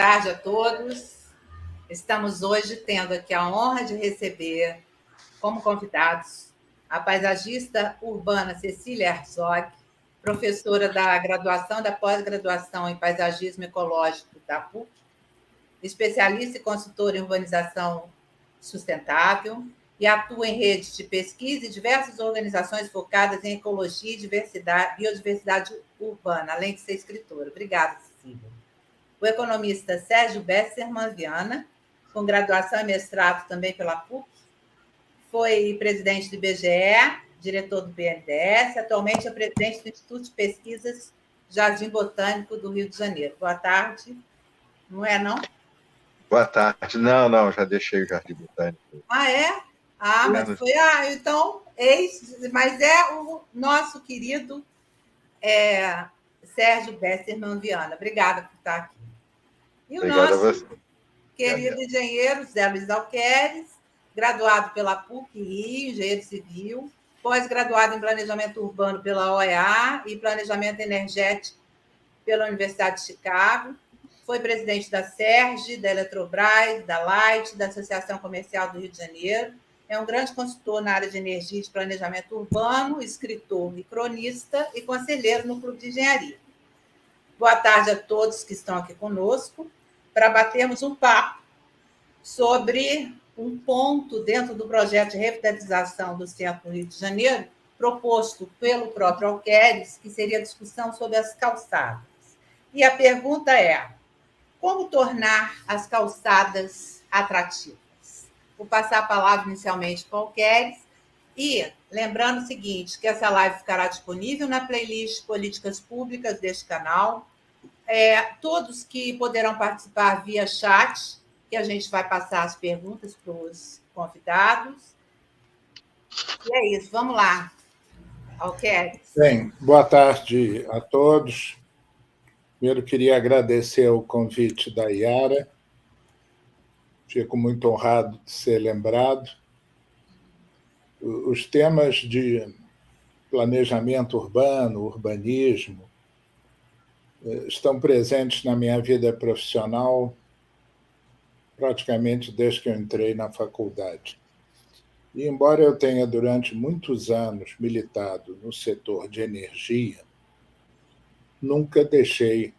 tarde a todos. Estamos hoje tendo aqui a honra de receber como convidados a paisagista urbana Cecília Herzog, professora da graduação e da pós-graduação em paisagismo ecológico da PUC, especialista e consultora em urbanização sustentável e atua em redes de pesquisa e diversas organizações focadas em ecologia e biodiversidade urbana, além de ser escritora. Obrigada, Cecília. O economista Sérgio Besserman Viana, com graduação e mestrado também pela PUC, foi presidente do IBGE, diretor do BNDES, atualmente é presidente do Instituto de Pesquisas Jardim Botânico do Rio de Janeiro. Boa tarde. Não é, não? Boa tarde. Não, já deixei o Jardim Botânico. Ah, é? Ah, mas foi... então, mas é o nosso querido Sérgio Besserman Viana. Obrigada por estar aqui. E o nosso querido engenheiro Zé Luiz Alqueres, graduado pela PUC Rio, engenheiro civil, pós-graduado em planejamento urbano pela OEA e planejamento energético pela Universidade de Chicago, foi presidente da SERJ, da Eletrobras, da Light, da Associação Comercial do Rio de Janeiro, é um grande consultor na área de energia e de planejamento urbano, escritor e cronista e conselheiro no Clube de Engenharia. Boa tarde a todos que estão aqui conosco, para batermos um papo sobre um ponto dentro do projeto de revitalização do centro do Rio de Janeiro, proposto pelo próprio Alqueres, que seria a discussão sobre as calçadas. E a pergunta é: como tornar as calçadas atrativas? Vou passar a palavra inicialmente para o Alqueres e lembrando o seguinte, que essa live ficará disponível na playlist Políticas Públicas deste canal. Todos que poderão participar via chat, que a gente vai passar as perguntas para os convidados. E é isso, vamos lá. Alqueres. Bem, boa tarde a todos. Primeiro, queria agradecer o convite da Yara. Fico muito honrado de ser lembrado. Os temas de planejamento urbano, urbanismo, estão presentes na minha vida profissional praticamente desde que eu entrei na faculdade. E, embora eu tenha, durante muitos anos, militado no setor de energia, nunca deixei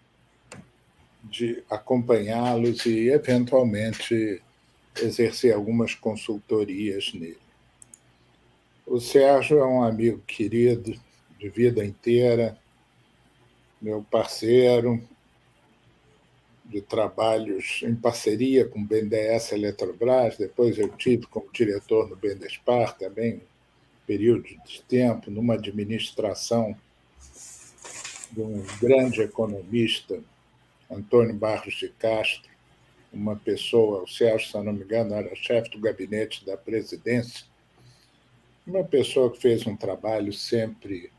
de acompanhá-los e, eventualmente, exercer algumas consultorias nele. O Sérgio é um amigo querido de vida inteira, meu parceiro de trabalhos em parceria com o BNDES Eletrobras, depois eu tive como diretor no BNDESPAR também, um período de tempo, numa administração de um grande economista, Antônio Barros de Castro, uma pessoa, o Sérgio, se eu não me engano, era chefe do gabinete da presidência, uma pessoa que fez um trabalho sempre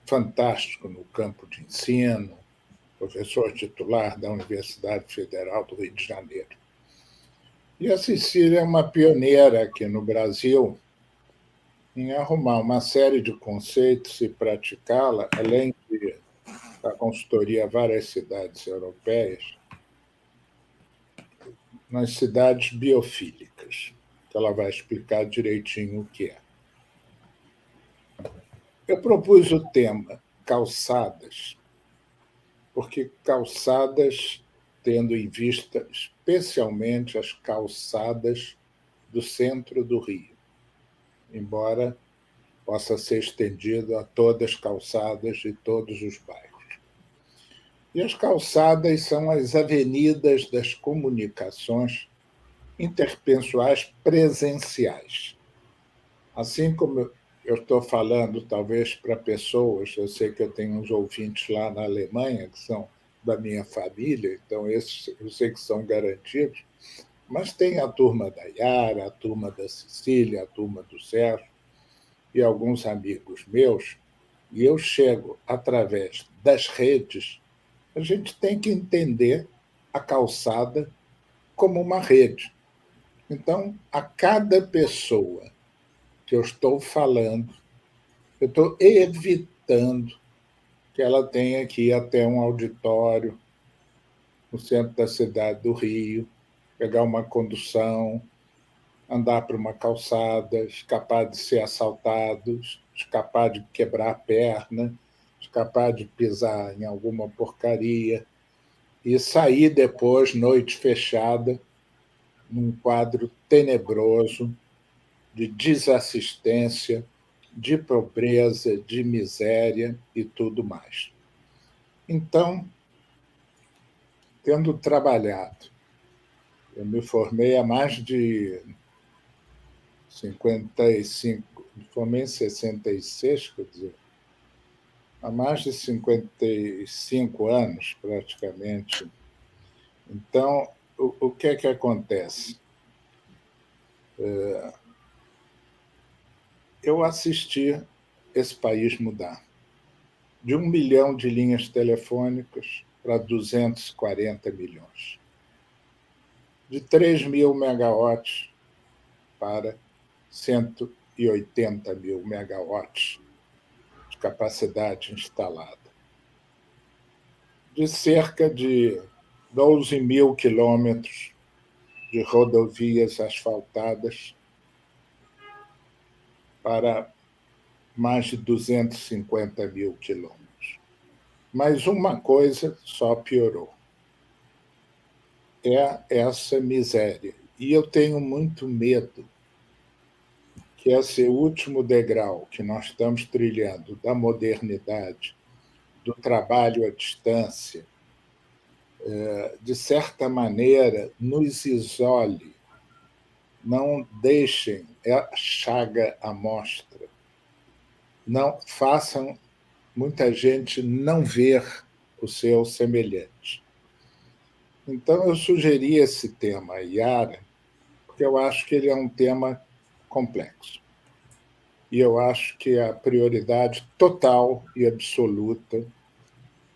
fantástico no campo de ensino, professor titular da Universidade Federal do Rio de Janeiro. E a Cecília é uma pioneira aqui no Brasil em arrumar uma série de conceitos e praticá-la, além de a consultoria a várias cidades europeias, nas cidades biofílicas, que ela vai explicar direitinho o que é. Eu propus o tema calçadas, porque calçadas, tendo em vista especialmente as calçadas do centro do Rio, embora possa ser estendido a todas as calçadas de todos os bairros. E as calçadas são as avenidas das comunicações interpessoais presenciais. Assim como eu estou falando, talvez, para pessoas, eu sei que eu tenho uns ouvintes lá na Alemanha, que são da minha família, então esses eu sei que são garantidos, mas tem a turma da Yara, a turma da Cecília, a turma do Sérgio e alguns amigos meus, e eu chego através das redes. A gente tem que entender a calçada como uma rede. Então, a cada pessoa que eu estou falando, eu estou evitando que ela tenha que ir até um auditório, no centro da cidade do Rio, pegar uma condução, andar por uma calçada, escapar de ser assaltados, escapar de quebrar a perna, escapar de pisar em alguma porcaria e sair depois, noite fechada, num quadro tenebroso de desassistência, de pobreza, de miséria e tudo mais. Então, tendo trabalhado, eu me formei há mais de 55, me formei em 66, quer dizer, há mais de 55 anos, praticamente. Então, o que é que acontece? Eu assisti esse país mudar de 1 milhão de linhas telefônicas para 240 milhões, de 3 mil megawatts para 180 mil megawatts de capacidade instalada, de cerca de 12 mil quilômetros de rodovias asfaltadas para mais de 250 mil quilômetros. Mas uma coisa só piorou. É essa miséria. E eu tenho muito medo que esse último degrau que nós estamos trilhando da modernidade, do trabalho à distância, de certa maneira, nos isole, não deixem a chaga à mostra, não façam muita gente não ver o seu semelhante. Então, eu sugeri esse tema à Yara, porque eu acho que ele é um tema complexo. E eu acho que a prioridade total e absoluta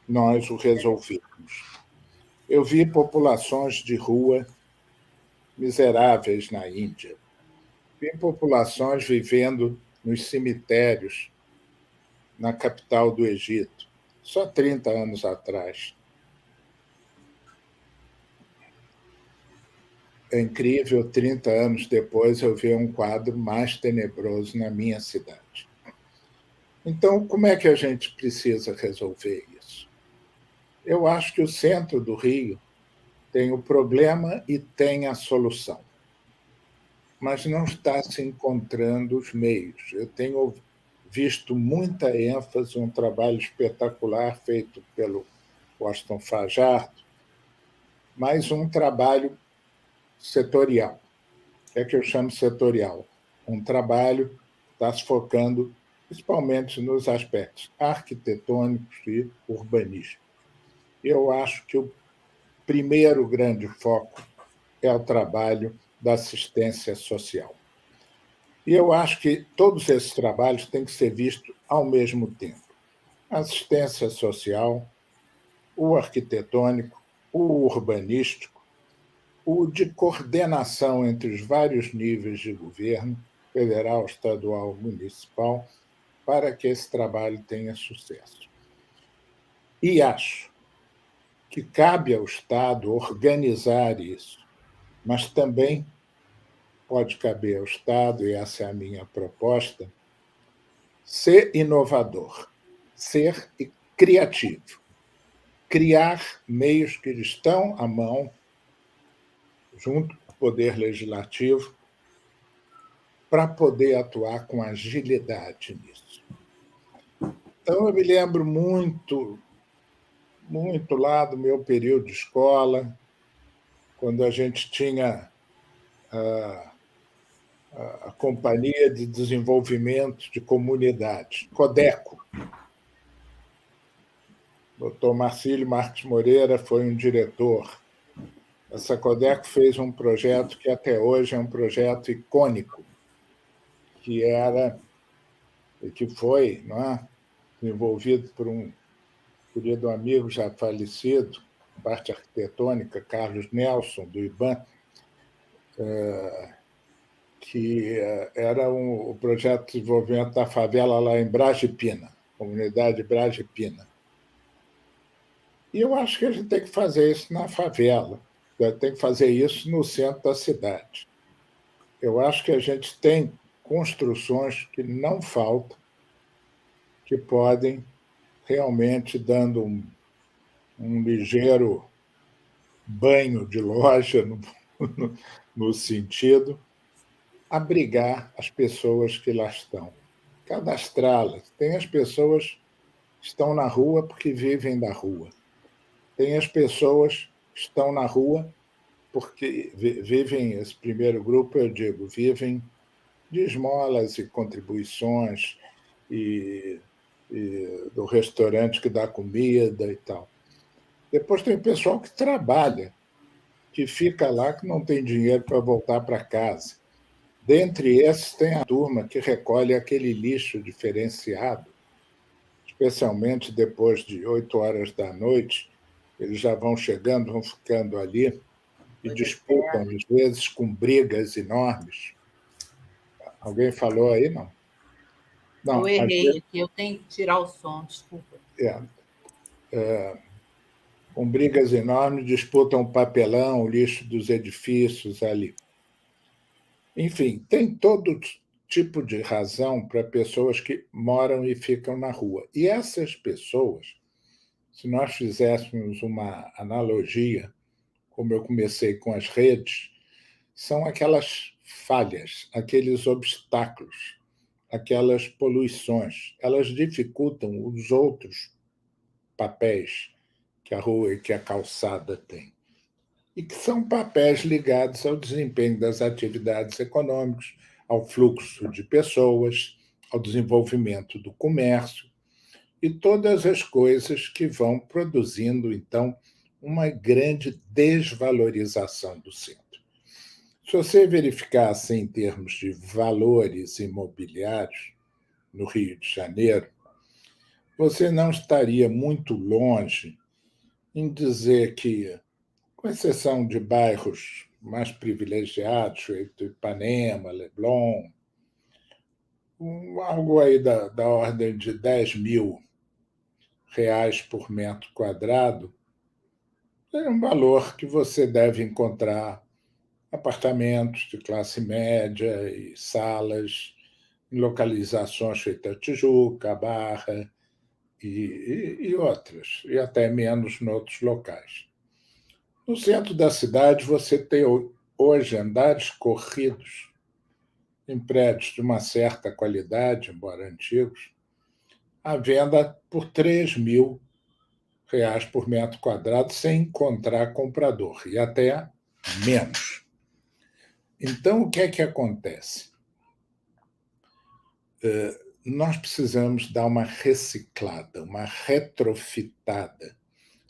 nós o resolvemos. Eu vi populações de rua miseráveis na Índia. Vi populações vivendo nos cemitérios na capital do Egito, só 30 anos atrás. É incrível, 30 anos depois, eu ver um quadro mais tenebroso na minha cidade. Então, como é que a gente precisa resolver isso? Eu acho que o centro do Rio tem o problema e tem a solução, mas não está se encontrando os meios. Eu tenho visto muita ênfase, um trabalho espetacular feito pelo Washington Fajardo, mas um trabalho setorial. É que eu chamo setorial. Um trabalho que está se focando principalmente nos aspectos arquitetônicos e urbanísticos. Eu acho que o primeiro grande foco é o trabalho da assistência social. E eu acho que todos esses trabalhos têm que ser vistos ao mesmo tempo. A assistência social, o arquitetônico, o urbanístico, o de coordenação entre os vários níveis de governo, federal, estadual, municipal, para que esse trabalho tenha sucesso. E acho que cabe ao Estado organizar isso, mas também pode caber ao Estado, e essa é a minha proposta, ser inovador, ser criativo, criar meios que estão à mão, junto com o Poder Legislativo, para poder atuar com agilidade nisso. Então, eu me lembro muito lá do meu período de escola, quando a gente tinha a Companhia de Desenvolvimento de Comunidades, CODECO. O Dr. Marcílio Marques Moreira foi um diretor. Essa CODECO fez um projeto que até hoje é um projeto icônico, que foi, não é, desenvolvido por um querido amigo já falecido, parte arquitetônica, Carlos Nelson, do IBAN, que era o projeto de desenvolvimento da favela lá em Bragepina, comunidade Bragepina. E eu acho que a gente tem que fazer isso na favela, tem que fazer isso no centro da cidade. Eu acho que a gente tem construções que não faltam, que podem realmente, dando um ligeiro banho de loja no sentido, abrigar as pessoas que lá estão, cadastrá-las. Tem as pessoas que estão na rua porque vivem da rua. Tem as pessoas que estão na rua porque vivem, esse primeiro grupo, eu digo, vivem de esmolas e contribuições e do restaurante que dá comida e tal. Depois tem o pessoal que trabalha, que fica lá, que não tem dinheiro para voltar para casa. Dentre esses, tem a turma que recolhe aquele lixo diferenciado, especialmente depois de 8 horas da noite, eles já vão chegando, vão ficando ali e disputam, às vezes, com brigas enormes. Alguém falou aí? Não. Não, eu errei aqui, eu tenho que tirar o som, desculpa. Com brigas enormes, disputam o papelão, o lixo dos edifícios ali. Enfim, tem todo tipo de razão para pessoas que moram e ficam na rua. E essas pessoas, se nós fizéssemos uma analogia, como eu comecei com as redes, são aquelas falhas, aqueles obstáculos, aquelas poluições. Elas dificultam os outros papéis que a rua e que a calçada têm, e que são papéis ligados ao desempenho das atividades econômicas, ao fluxo de pessoas, ao desenvolvimento do comércio e todas as coisas que vão produzindo, então, uma grande desvalorização do centro. Se você verificar assim, em termos de valores imobiliários no Rio de Janeiro, você não estaria muito longe em dizer que, com exceção de bairros mais privilegiados, feito Ipanema, Leblon, algo aí da ordem de R$ 10.000 por metro quadrado, é um valor que você deve encontrar apartamentos de classe média e salas em localizações feitas Tijuca, Barra e outras, e até menos em outros locais. No centro da cidade, você tem hoje andares corridos em prédios de uma certa qualidade, embora antigos, à venda por R$ 3.000 por metro quadrado, sem encontrar comprador, e até menos. Então, o que é que acontece? Nós precisamos dar uma reciclada, uma retrofitada.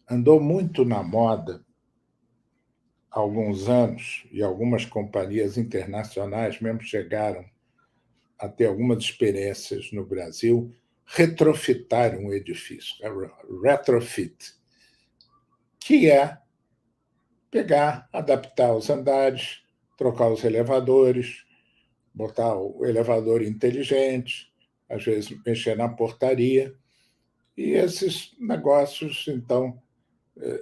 Andou muito na moda há alguns anos, e algumas companhias internacionais mesmo chegaram a ter algumas experiências no Brasil, retrofitar um edifício, retrofit, que é pegar, adaptar os andares, trocar os elevadores, botar o elevador inteligente, às vezes mexer na portaria. E esses negócios, então,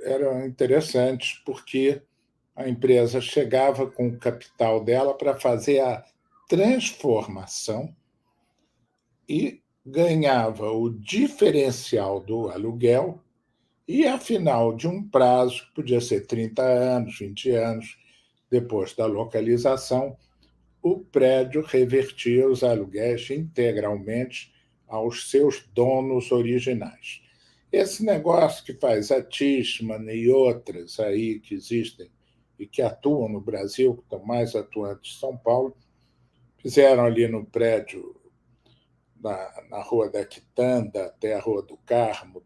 eram interessantes porque a empresa chegava com o capital dela para fazer a transformação e ganhava o diferencial do aluguel e, afinal de um prazo, que podia ser 30 anos, 20 anos, depois da localização, o prédio revertia os aluguéis integralmente aos seus donos originais. Esse negócio que faz a Tishman e outras aí que existem e que atuam no Brasil, que estão mais atuantes em São Paulo, fizeram ali no prédio, na Rua da Quitanda até a Rua do Carmo,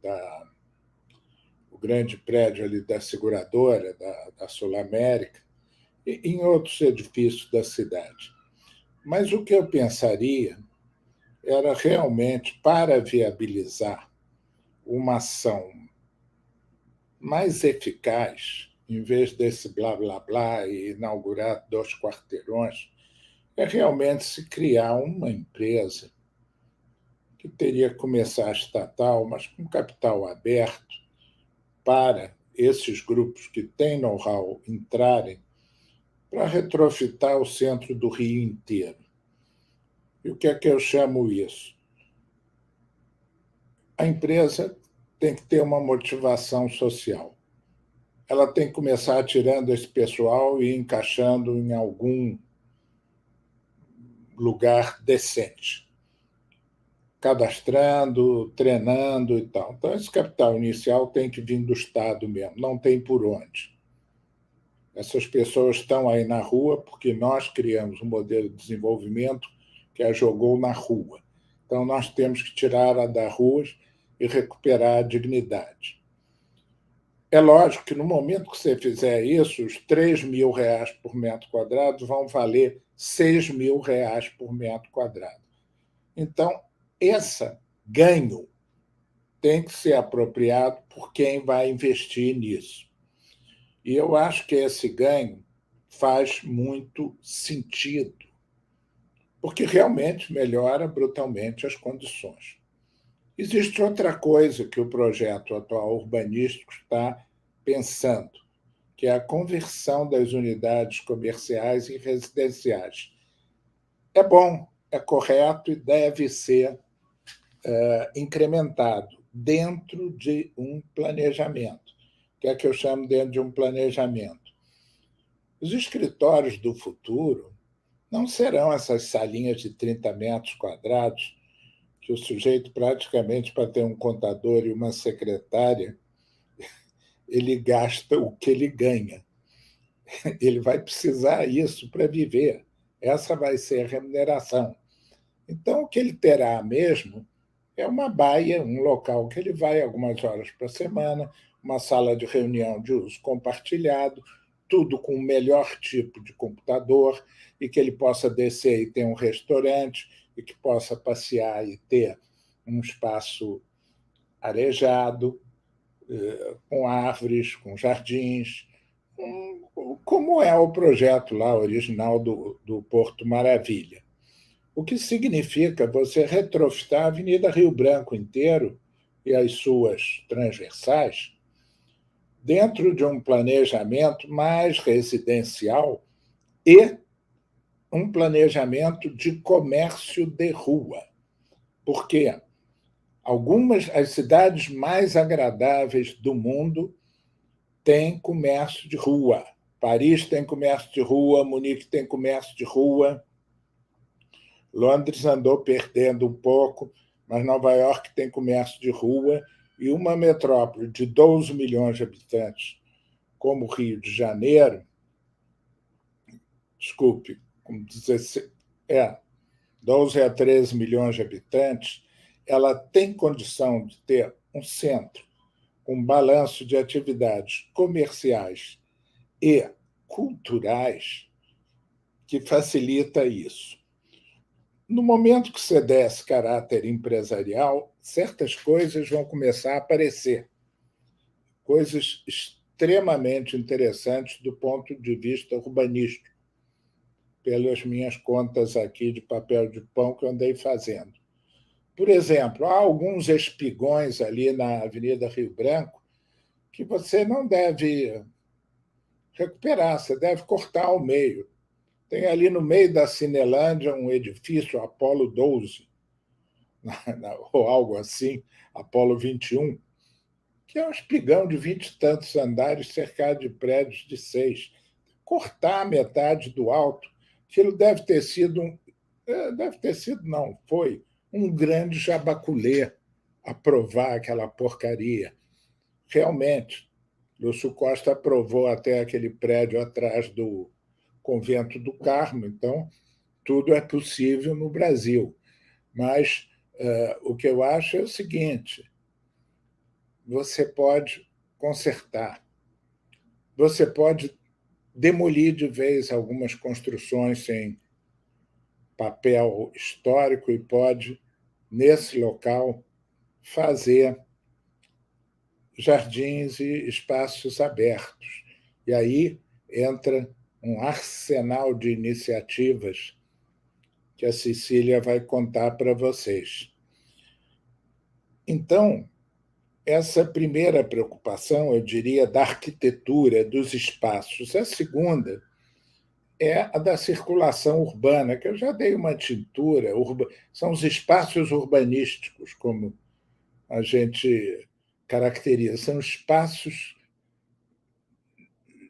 o grande prédio ali da seguradora, da Sul América, e em outros edifícios da cidade. Mas o que eu pensaria era realmente, para viabilizar uma ação mais eficaz, em vez desse blá, blá, blá, e inaugurar 2 quarteirões, é realmente se criar uma empresa que teria que começar estatal, mas com capital aberto, para esses grupos que têm know-how entrarem para retrofitar o centro do Rio inteiro. E o que é que eu chamo isso? A empresa tem que ter uma motivação social. Ela tem que começar tirando esse pessoal e encaixando em algum lugar decente, cadastrando, treinando e tal. Então, esse capital inicial tem que vir do Estado mesmo, não tem por onde. Essas pessoas estão aí na rua porque nós criamos um modelo de desenvolvimento que a jogou na rua. Então, nós temos que tirá-la das ruas e recuperar a dignidade. É lógico que no momento que você fizer isso, os R$3.000 por metro quadrado vão valer R$6.000 por metro quadrado. Então, esse ganho tem que ser apropriado por quem vai investir nisso. E eu acho que esse ganho faz muito sentido, porque realmente melhora brutalmente as condições. Existe outra coisa que o projeto atual urbanístico está pensando, que é a conversão das unidades comerciais em residenciais. É bom, é correto e deve ser incrementado dentro de um planejamento. O que é que eu chamo dentro de um planejamento? Os escritórios do futuro não serão essas salinhas de 30 metros quadrados que o sujeito, praticamente, para ter um contador e uma secretária, ele gasta o que ele ganha. Ele vai precisar disso para viver. Essa vai ser a remuneração. Então, o que ele terá mesmo é uma baia, um local que ele vai algumas horas por semana, uma sala de reunião de uso compartilhado, tudo com o melhor tipo de computador, e que ele possa descer e ter um restaurante, e que possa passear e ter um espaço arejado, com árvores, com jardins, como é o projeto lá original do Porto Maravilha. O que significa você retrofitar a Avenida Rio Branco inteiro e as suas transversais dentro de um planejamento mais residencial e um planejamento de comércio de rua. Por quê? As cidades mais agradáveis do mundo têm comércio de rua. Paris tem comércio de rua, Munique tem comércio de rua, Londres andou perdendo um pouco, mas Nova York tem comércio de rua, e uma metrópole de 12 milhões de habitantes, como o Rio de Janeiro, desculpe, com 12 a 13 milhões de habitantes, ela tem condição de ter um centro com balanço de atividades comerciais e culturais que facilita isso. No momento que você der esse caráter empresarial, certas coisas vão começar a aparecer, coisas extremamente interessantes do ponto de vista urbanístico, pelas minhas contas aqui de papel de pão que eu andei fazendo. Por exemplo, há alguns espigões ali na Avenida Rio Branco que você não deve recuperar, você deve cortar ao meio. Tem ali no meio da Cinelândia um edifício, Apolo 12, ou algo assim, Apolo 21, que é um espigão de 20 e tantos andares cercado de prédios de 6. Cortar metade do alto, aquilo deve ter sido foi um grande jabaculê aprovar aquela porcaria. Realmente, Lúcio Costa aprovou até aquele prédio atrás do Convento do Carmo, então tudo é possível no Brasil. Mas o que eu acho é o seguinte: você pode consertar, você pode demolir de vez algumas construções sem papel histórico e pode, nesse local, fazer jardins e espaços abertos. E aí entra um arsenal de iniciativas que a Cecília vai contar para vocês. Então, essa primeira preocupação, eu diria, da arquitetura, dos espaços. A segunda é a da circulação urbana, que eu já dei uma tintura. São os espaços urbanísticos, como a gente caracteriza. São espaços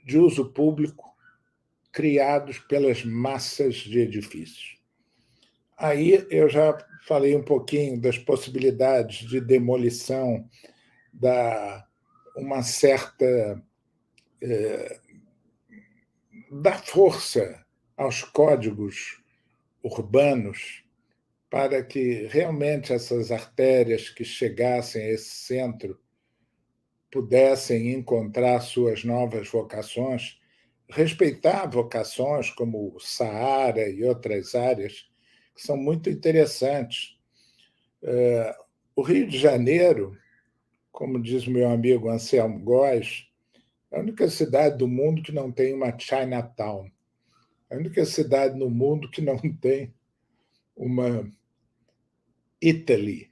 de uso público criados pelas massas de edifícios. Aí eu já falei um pouquinho das possibilidades de demolição, uma certa dar força aos códigos urbanos para que realmente essas artérias que chegassem a esse centro pudessem encontrar suas novas vocações, respeitar vocações como o Saara e outras áreas que são muito interessantes. O Rio de Janeiro, como diz meu amigo Anselmo Góes, é a única cidade do mundo que não tem uma Chinatown. É a única cidade no mundo que não tem uma Italy,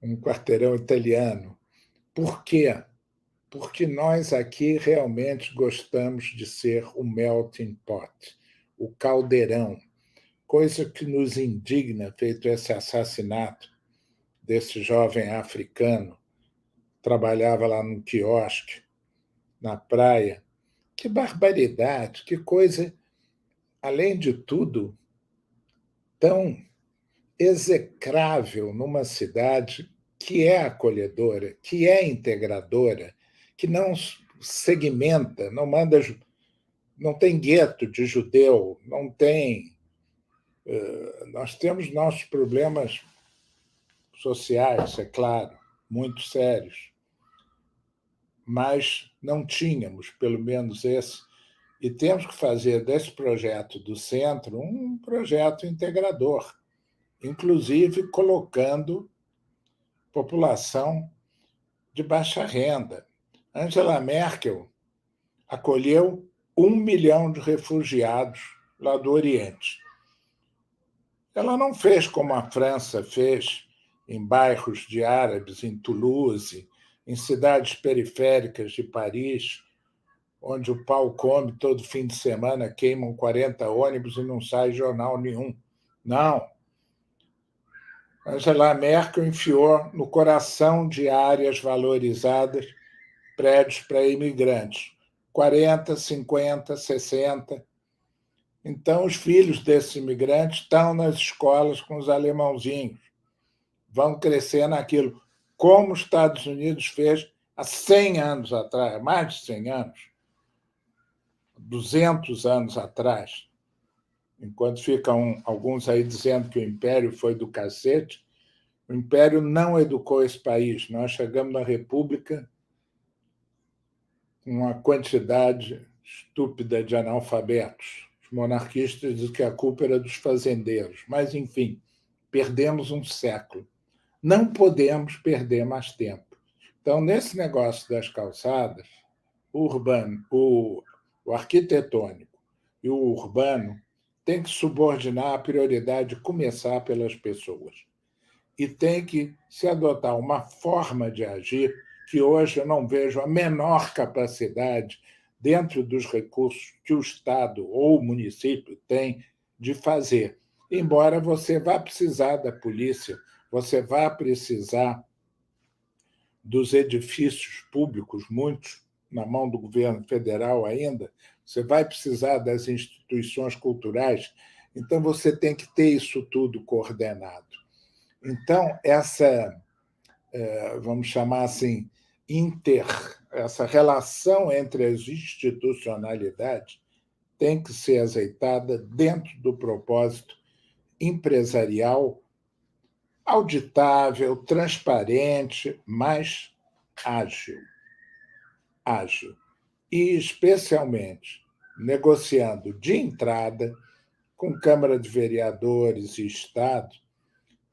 um quarteirão italiano. Por quê? Porque nós aqui realmente gostamos de ser o melting pot, o caldeirão, coisa que nos indigna, feito esse assassinato desse jovem africano, trabalhava lá num quiosque, na praia. Que barbaridade, que coisa, além de tudo, tão execrável numa cidade que é acolhedora, que é integradora, que não segmenta, não tem gueto de judeu, não tem. Nós temos nossos problemas sociais, é claro, muito sérios, mas não tínhamos, pelo menos esse, e temos que fazer desse projeto do centro um projeto integrador, inclusive colocando população de baixa renda. Angela Merkel acolheu 1 milhão de refugiados lá do Oriente. Ela não fez como a França fez em bairros de árabes, em Toulouse, em cidades periféricas de Paris, onde o pau come todo fim de semana, queimam 40 ônibus e não sai jornal nenhum. Não. Angela Merkel enfiou no coração de áreas valorizadas prédios para imigrantes, 40, 50, 60. Então, os filhos desses imigrantes estão nas escolas com os alemãozinhos, vão crescer naquilo, como os Estados Unidos fez há 100 anos atrás, mais de 100 anos, 200 anos atrás. Enquanto ficam alguns aí dizendo que o Império foi do cacete, o Império não educou esse país. Nós chegamos na República com uma quantidade estúpida de analfabetos. Os monarquistas dizem que a culpa era dos fazendeiros. Mas, enfim, perdemos um século. Não podemos perder mais tempo. Então, nesse negócio das calçadas, o urbano, o arquitetônico e o urbano tem que subordinar a prioridade de começar pelas pessoas. E tem que se adotar uma forma de agir que hoje eu não vejo a menor capacidade, dentro dos recursos que o Estado ou o município tem, de fazer. Embora você vá precisar da polícia, você vá precisar dos edifícios públicos, muitos na mão do governo federal ainda, você vai precisar das instituições culturais, então você tem que ter isso tudo coordenado. Então, essa, vamos chamar assim, essa relação entre as institucionalidades tem que ser azeitada dentro do propósito empresarial, auditável, transparente, mas ágil. Ágil. E, especialmente, negociando de entrada com Câmara de Vereadores e Estado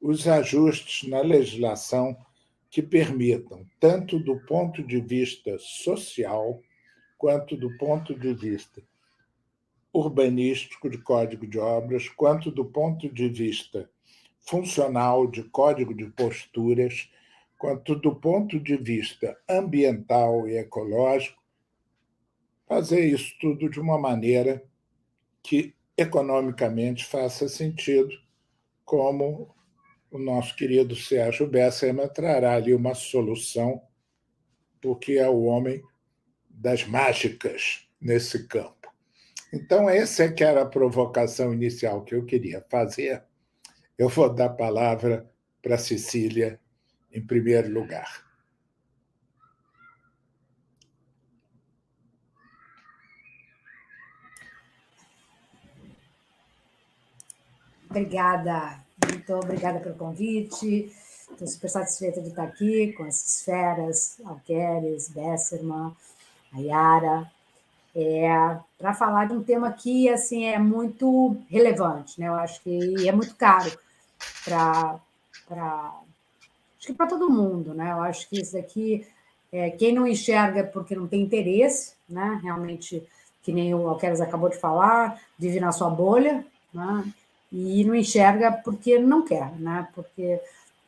os ajustes na legislação que permitam, tanto do ponto de vista social, quanto do ponto de vista urbanístico de Código de Obras, quanto do ponto de vista funcional de Código de Posturas, quanto do ponto de vista ambiental e ecológico, fazer isso tudo de uma maneira que economicamente faça sentido, como o nosso querido Sérgio Bessermann trará ali uma solução, porque é o homem das mágicas nesse campo. Então, essa é que era a provocação inicial que eu queria fazer. Eu vou dar a palavra para a Cecília, em primeiro lugar. Obrigada, muito obrigada pelo convite. Estou super satisfeita de estar aqui com essas feras, Alqueres, Bessermann, a Yara, para falar de um tema que assim, é muito relevante, né? Eu acho que é muito caro para todo mundo, né? Eu acho que isso daqui, quem não enxerga porque não tem interesse, né? Realmente, que nem o Alqueres acabou de falar, vive na sua bolha, né? E não enxerga porque não quer, né? Porque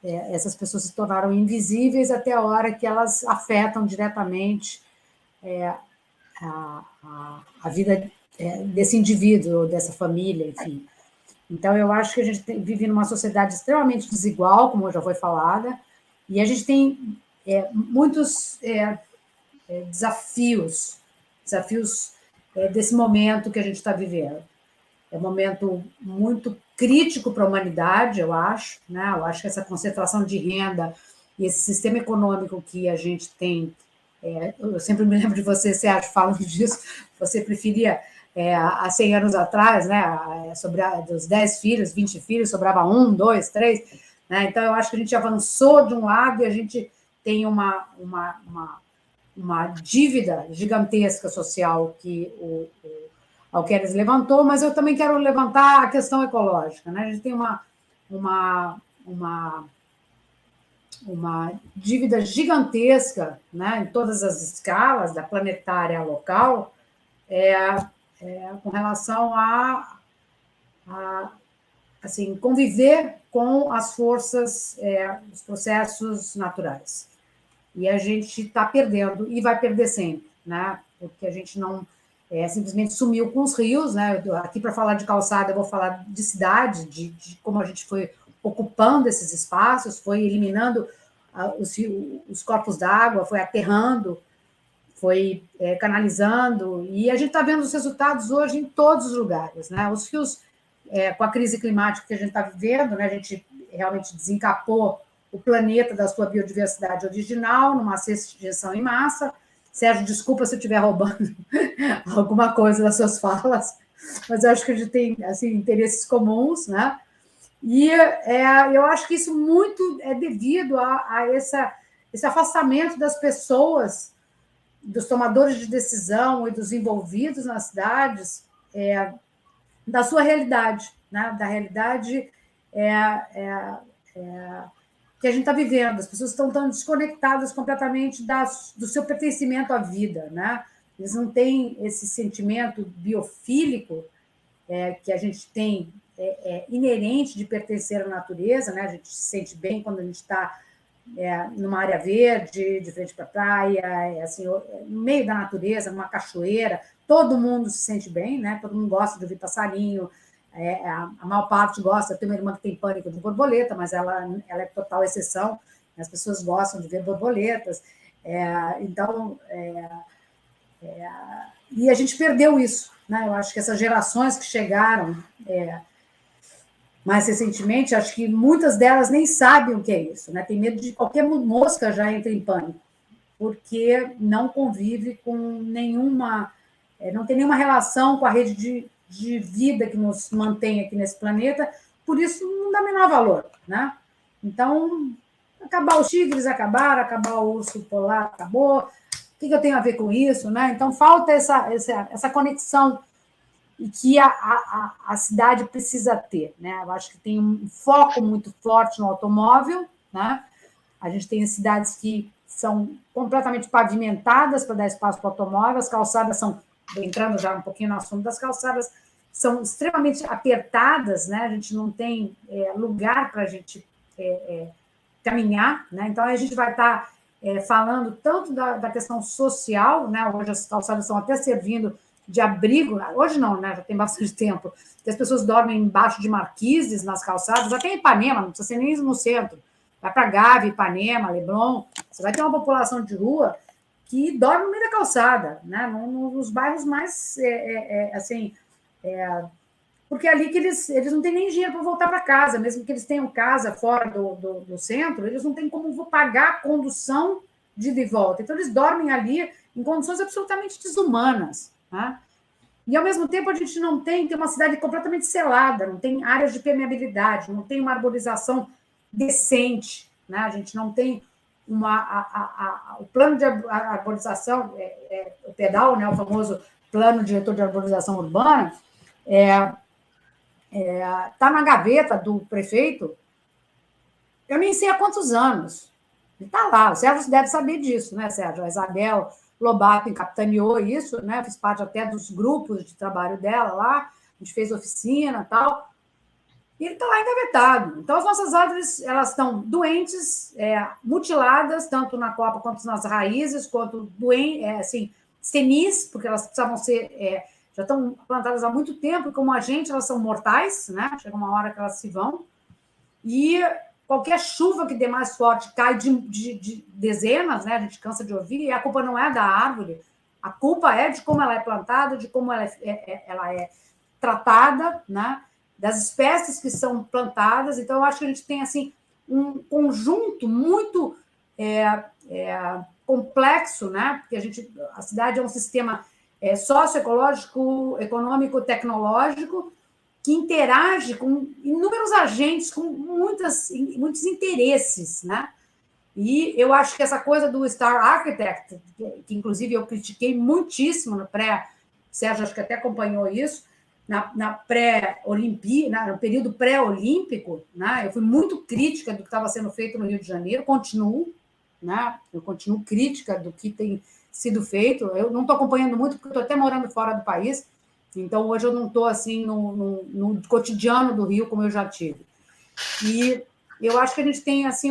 essas pessoas se tornaram invisíveis até a hora que elas afetam diretamente a vida desse indivíduo, dessa família, enfim. Então, eu acho que a gente vive numa sociedade extremamente desigual, como já foi falada, e a gente tem muitos desafios desse momento que a gente está vivendo. É um momento muito crítico para a humanidade, eu acho, né? Eu acho que essa concentração de renda e esse sistema econômico que a gente tem, eu sempre me lembro de você, Sérgio, falando disso, você preferia, há 100 anos atrás, né, dos 10 filhos, 20 filhos, sobrava 1, 2, 3, né? Então, eu acho que a gente avançou de um lado e a gente tem uma dívida gigantesca social que o Alqueres levantou, mas eu também quero levantar a questão ecológica, né? A gente tem uma dívida gigantesca, né, em todas as escalas, da planetária à local, com relação a assim, conviver com as forças, os processos naturais. E a gente está perdendo, e vai perder sempre, né? Porque a gente não simplesmente sumiu com os rios, né? Aqui, para falar de calçada, eu vou falar de cidade, de como a gente foi ocupando esses espaços, foi eliminando os corpos d'água, foi aterrando, foi canalizando, e a gente está vendo os resultados hoje em todos os lugares, né? Os rios, com a crise climática que a gente está vivendo, né? A gente realmente desencapou o planeta da sua biodiversidade original, numa extinção em massa. Sérgio, desculpa se eu estiver roubando alguma coisa das suas falas, mas eu acho que a gente tem assim, interesses comuns, né? E eu acho que isso muito é devido a esse afastamento das pessoas, dos tomadores de decisão e dos envolvidos nas cidades, da sua realidade, né? Da realidade que a gente está vivendo. As pessoas estão tão desconectadas completamente do seu pertencimento à vida, né? Eles não têm esse sentimento biofílico que a gente tem inerente de pertencer à natureza, né? A gente se sente bem quando a gente está numa área verde, de frente para a praia, assim, no meio da natureza, numa cachoeira, todo mundo se sente bem, né? Todo mundo gosta de ouvir passarinho, a maior parte gosta. Eu tenho uma irmã que tem pânico de borboleta, mas ela é total exceção, as pessoas gostam de ver borboletas, então, e a gente perdeu isso, né? Eu acho que essas gerações que chegaram mais recentemente, acho que muitas delas nem sabem o que é isso, né? Tem medo de qualquer mosca já entra em pânico, porque não convive com nenhuma, não tem nenhuma relação com a rede de vida que nos mantém aqui nesse planeta, por isso não dá menor valor, né? Então, acabar os tigres, acabar o urso polar, acabou. O que eu tenho a ver com isso, né? Então, falta essa conexão e que a cidade precisa ter, né? Eu acho que tem um foco muito forte no automóvel, né? A gente tem cidades que são completamente pavimentadas para dar espaço para o automóvel, as calçadas são, entrando já um pouquinho no assunto das calçadas, são extremamente apertadas, né? A gente não tem lugar para a gente caminhar, né? Então, a gente vai estar falando tanto da questão social, né? Hoje as calçadas estão até servindo de abrigo, hoje não, né? Já tem bastante tempo, que as pessoas dormem embaixo de marquises nas calçadas, até em Ipanema, não precisa ser nem no centro, vai para Gávea, Ipanema, Leblon, você vai ter uma população de rua que dorme no meio da calçada, né? Nos bairros mais, porque é ali que eles não têm nem dinheiro para voltar para casa, mesmo que eles tenham casa fora do centro, eles não têm como pagar a condução de ida e volta. Então, eles dormem ali em condições absolutamente desumanas. Né? E, ao mesmo tempo, a gente não tem uma cidade completamente selada, não tem áreas de permeabilidade, não tem uma arborização decente, né? A gente não tem o plano de arborização, o PEDAL, né? O famoso Plano Diretor de Arborização Urbana, está na gaveta do prefeito, eu nem sei há quantos anos. Ele está lá, o Sérgio deve saber disso, né, Sérgio? A Isabel Lobato capitaneou isso, né? Fiz parte até dos grupos de trabalho dela lá, a gente fez oficina e tal, e ele está lá engavetado. Então, as nossas árvores, elas estão doentes, mutiladas, tanto na copa quanto nas raízes, quanto senis, porque elas precisavam ser... já estão plantadas há muito tempo, e como a gente, elas são mortais, né? Chega uma hora que elas se vão, e qualquer chuva que dê mais forte cai de dezenas, né? A gente cansa de ouvir, e a culpa não é da árvore, a culpa é de como ela é plantada, de como ela é tratada, né? Das espécies que são plantadas. Então, eu acho que a gente tem assim, um conjunto muito complexo, né? Porque a cidade é um sistema socioecológico, econômico, tecnológico, que interage com inúmeros agentes, com muitos interesses, né? E eu acho que essa coisa do Star Architect, que inclusive eu critiquei muitíssimo no Sérgio acho que até acompanhou isso, na pré-Olimpíada, no período pré-olímpico, né? Eu fui muito crítica do que estava sendo feito no Rio de Janeiro, continuo, né? Eu continuo crítica do que tem sido feito. Eu não estou acompanhando muito, porque estou até morando fora do país, então hoje eu não estou assim no cotidiano do Rio como eu já tive. E eu acho que a gente tem assim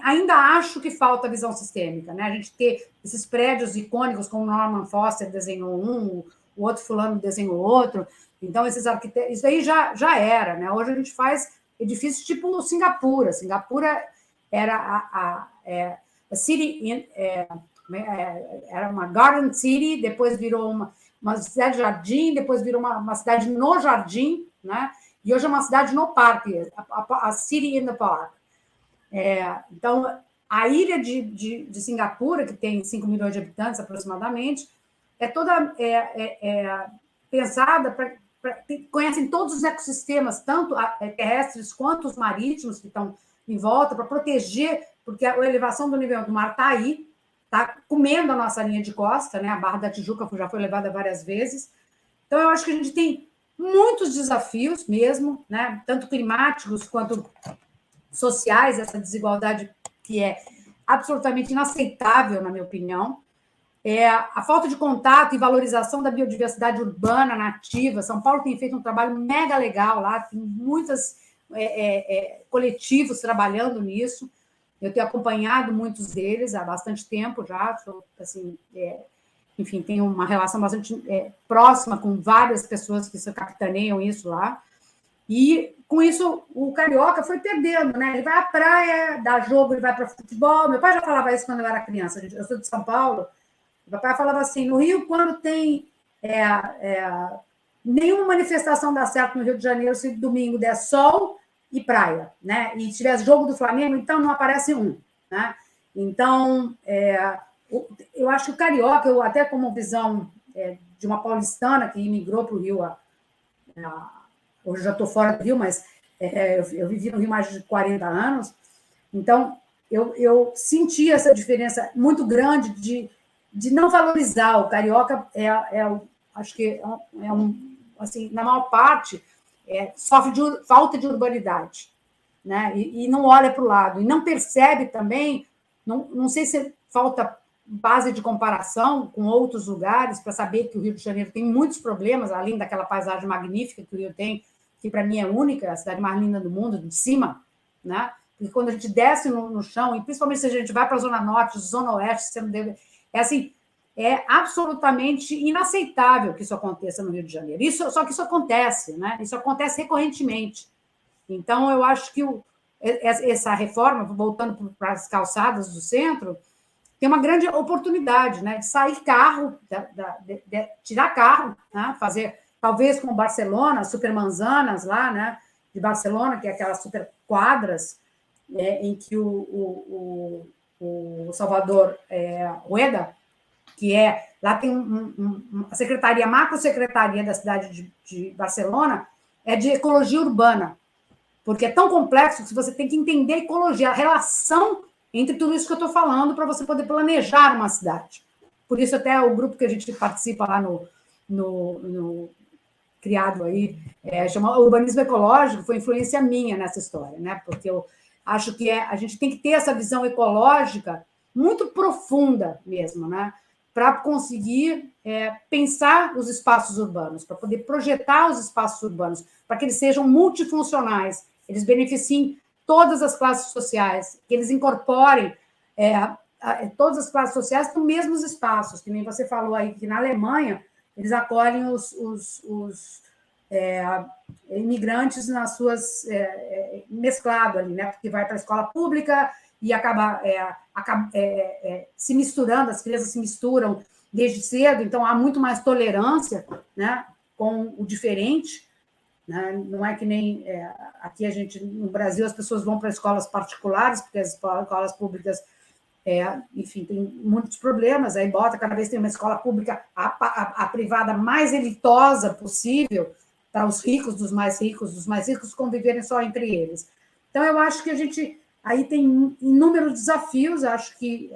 ainda acho que falta visão sistêmica, né? A gente ter esses prédios icônicos, como Norman Foster desenhou o outro fulano desenhou outro, então esses arquitetos, isso aí já era, né? Hoje a gente faz edifícios tipo Singapura. Singapura era a city, era uma garden city, depois virou uma cidade de jardim, depois virou uma cidade no jardim, né? E hoje é uma cidade no parque, a city in the park. Então, a ilha de Singapura, que tem 5 milhões de habitantes aproximadamente, é toda pensada conhecem todos os ecossistemas, tanto terrestres quanto os marítimos que estão em volta, para proteger, porque a elevação do nível do mar está aí, está comendo a nossa linha de costa, né? A Barra da Tijuca já foi levada várias vezes. Então, eu acho que a gente tem muitos desafios mesmo, né? Tanto climáticos quanto sociais, essa desigualdade que é absolutamente inaceitável, na minha opinião. A falta de contato e valorização da biodiversidade urbana nativa. São Paulo tem feito um trabalho mega legal lá, tem muitos coletivos trabalhando nisso. Eu tenho acompanhado muitos deles há bastante tempo já, assim, enfim, tenho uma relação bastante próxima com várias pessoas que capitaneiam isso lá. E, com isso, o carioca foi perdendo, né? Ele vai à praia, dá jogo, ele vai para futebol. Meu pai já falava isso quando eu era criança. Eu sou de São Paulo. Meu pai falava assim, no Rio, quando tem nenhuma manifestação dá certo no Rio de Janeiro, se domingo der sol e praia, né? E tiver jogo do Flamengo, então não aparece um, né? Então, eu acho que o carioca, eu até como visão de uma paulistana que imigrou para o Rio, hoje já estou fora do Rio, mas eu vivi no Rio mais de 40 anos, então eu senti essa diferença muito grande de não valorizar. O carioca acho que assim, na maior parte, sofre de falta de urbanidade, né? E não olha para o lado, e não percebe também, não sei se falta base de comparação com outros lugares para saber que o Rio de Janeiro tem muitos problemas, além daquela paisagem magnífica que o Rio tem, que para mim é única, a cidade mais linda do mundo, de cima, né? E quando a gente desce no chão, e principalmente se a gente vai para a Zona Norte, Zona Oeste, você não deve... É assim, é absolutamente inaceitável que isso aconteça no Rio de Janeiro. Só que isso acontece, né? Isso acontece recorrentemente. Então, eu acho que essa reforma, voltando para as calçadas do centro, tem uma grande oportunidade, né? De sair carro, de tirar carro, né? Fazer, talvez como Barcelona, super manzanas lá, né? De Barcelona, que é aquelas super quadras, em que o Salvador Rueda, que lá tem a secretaria, a macrosecretaria da cidade de Barcelona, é de ecologia urbana, porque é tão complexo que você tem que entender a ecologia, a relação entre tudo isso que eu estou falando para você poder planejar uma cidade. Por isso, até o grupo que a gente participa lá no criado aí, chama Urbanismo Ecológico, foi influência minha nessa história, né? Porque eu acho que a gente tem que ter essa visão ecológica muito profunda mesmo, né? Para conseguir pensar os espaços urbanos, para poder projetar os espaços urbanos, para que eles sejam multifuncionais, eles beneficiem todas as classes sociais, que eles incorporem todas as classes sociais nos mesmos espaços, que nem você falou aí, que na Alemanha eles acolhem os imigrantes nas suas... mesclado ali, né? Porque vai para a escola pública e acaba se misturando, as crianças se misturam desde cedo, então há muito mais tolerância, né, com o diferente, né? Não é que nem aqui no Brasil as pessoas vão para escolas particulares, porque as escolas públicas, enfim, tem muitos problemas, aí cada vez tem uma escola pública, a privada mais elitosa possível, para os ricos dos mais ricos conviverem só entre eles. Então, eu acho que a gente aí tem inúmeros desafios, acho que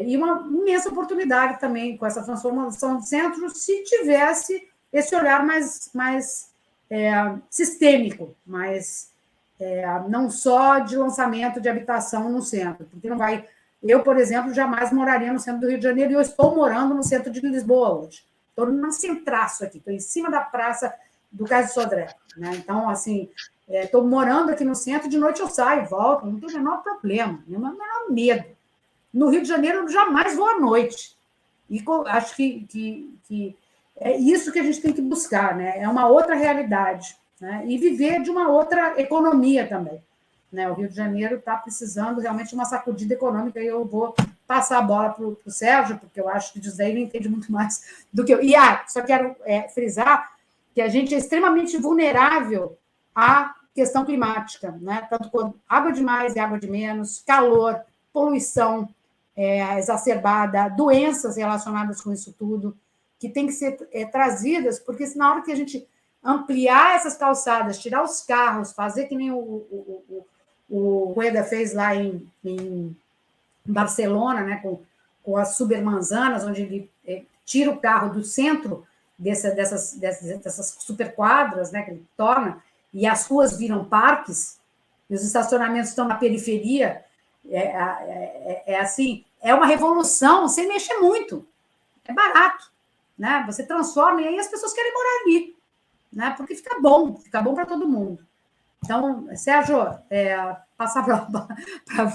e uma imensa oportunidade também com essa transformação do centro, se tivesse esse olhar mais sistêmico, não só de lançamento de habitação no centro, porque não vai... Eu, por exemplo, jamais moraria no centro do Rio de Janeiro, e eu estou morando no centro de Lisboa hoje. Estou no centraço aqui, estou em cima da praça do Cais do Sodré, né? Então, assim, estou morando aqui no centro, de noite eu saio, volto, não tem o menor problema, o menor medo. No Rio de Janeiro, eu jamais vou à noite. E acho que é isso que a gente tem que buscar, né? É uma outra realidade, né? E viver de uma outra economia também, né? O Rio de Janeiro está precisando realmente de uma sacudida econômica, e eu vou passar a bola para o Sérgio, porque eu acho que o José ele entende muito mais do que eu. E só quero frisar que a gente é extremamente vulnerável à questão climática, né? Tanto quanto água de mais e água de menos, calor, poluição exacerbada, doenças relacionadas com isso tudo, que tem que ser trazidas, porque se na hora que a gente ampliar essas calçadas, tirar os carros, fazer que nem o Rueda fez lá em Barcelona, né, com as supermanzanas, onde ele tira o carro do centro dessas superquadras, né, que ele torna, e as ruas viram parques, e os estacionamentos estão na periferia. Assim, é uma revolução sem mexer muito, é barato, né? Você transforma e aí as pessoas querem morar ali, né? Porque fica bom para todo mundo. Então, Sérgio, passar para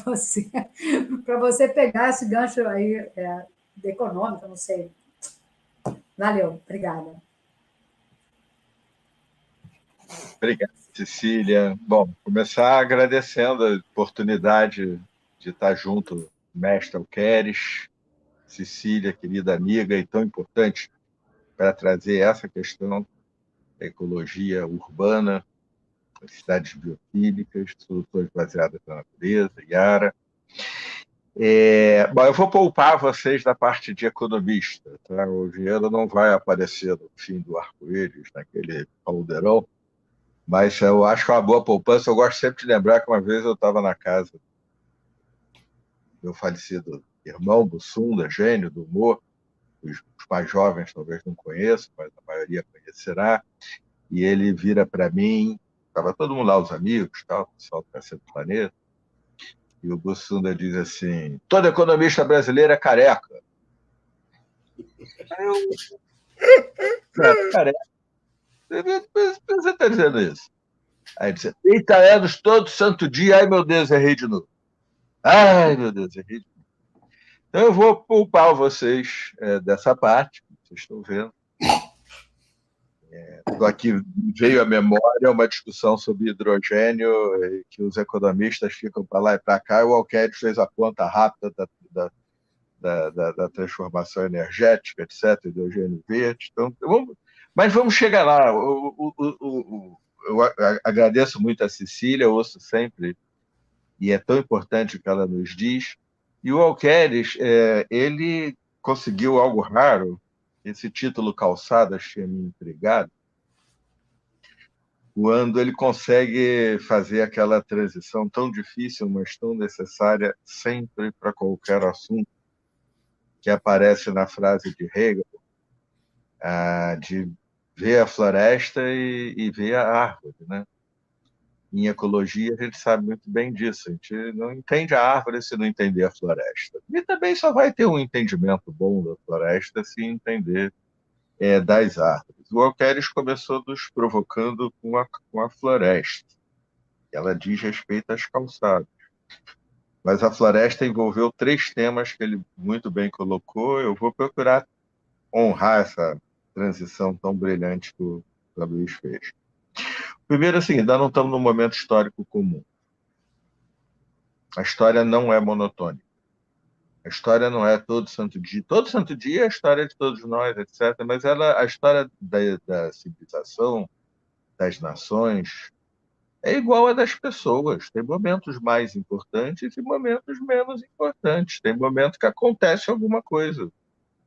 você pegar esse gancho aí econômico, não sei. Valeu, obrigada. Obrigado, Cecília. Bom, começar agradecendo a oportunidade de estar junto, mestre Alqueres, Cecília, querida amiga, e tão importante para trazer essa questão da ecologia urbana, das cidades biofílicas, soluções baseadas na natureza, Yara. Bom, eu vou poupar vocês da parte de economista, tá? O dinheiro não vai aparecer no fim do arco-íris, naquele caldeirão, mas eu acho que é uma boa poupança. Eu gosto sempre de lembrar que uma vez eu estava na casa do meu falecido irmão, Bussunda, gênio do humor, os mais jovens talvez não conheçam, mas a maioria conhecerá, e ele vira para mim, estava todo mundo lá, os amigos, tal, o pessoal do Cacete do Planeta, e o Bussunda diz assim: todo economista brasileiro é careca. Careca? Você está dizendo isso? Aí disse, 30 anos, todo santo dia, ai meu Deus, errei de novo. Ai meu Deus, errei de novo. Então eu vou poupar vocês dessa parte, vocês estão vendo. Aqui veio à memória uma discussão sobre hidrogênio, que os economistas ficam para lá e para cá, e o Alqueires fez a conta rápida da transformação energética, etc., hidrogênio verde. Então, mas vamos chegar lá. Eu agradeço muito a Cecília, ouço sempre, e é tão importante o que ela nos diz. E o Alqueires, ele conseguiu algo raro, esse título Calçadas tinha me intrigado, quando ele consegue fazer aquela transição tão difícil, mas tão necessária, sempre para qualquer assunto, que aparece na frase de Hegel, de ver a floresta e ver a árvore, né? Em ecologia, a gente sabe muito bem disso. A gente não entende a árvore se não entender a floresta. E também só vai ter um entendimento bom da floresta se entender das árvores. O Alqueires começou nos provocando com a floresta. Ela diz respeito às calçadas. Mas a floresta envolveu 3 temas que ele muito bem colocou. Eu vou procurar honrar essa transição tão brilhante que o Luiz fez. Primeiro, assim, ainda não estamos num momento histórico comum. A história não é monotônica. A história não é todo santo dia. Todo santo dia é a história de todos nós, etc. Mas a história da civilização, das nações, é igual a das pessoas. Tem momentos mais importantes e momentos menos importantes. Tem momentos que acontece alguma coisa,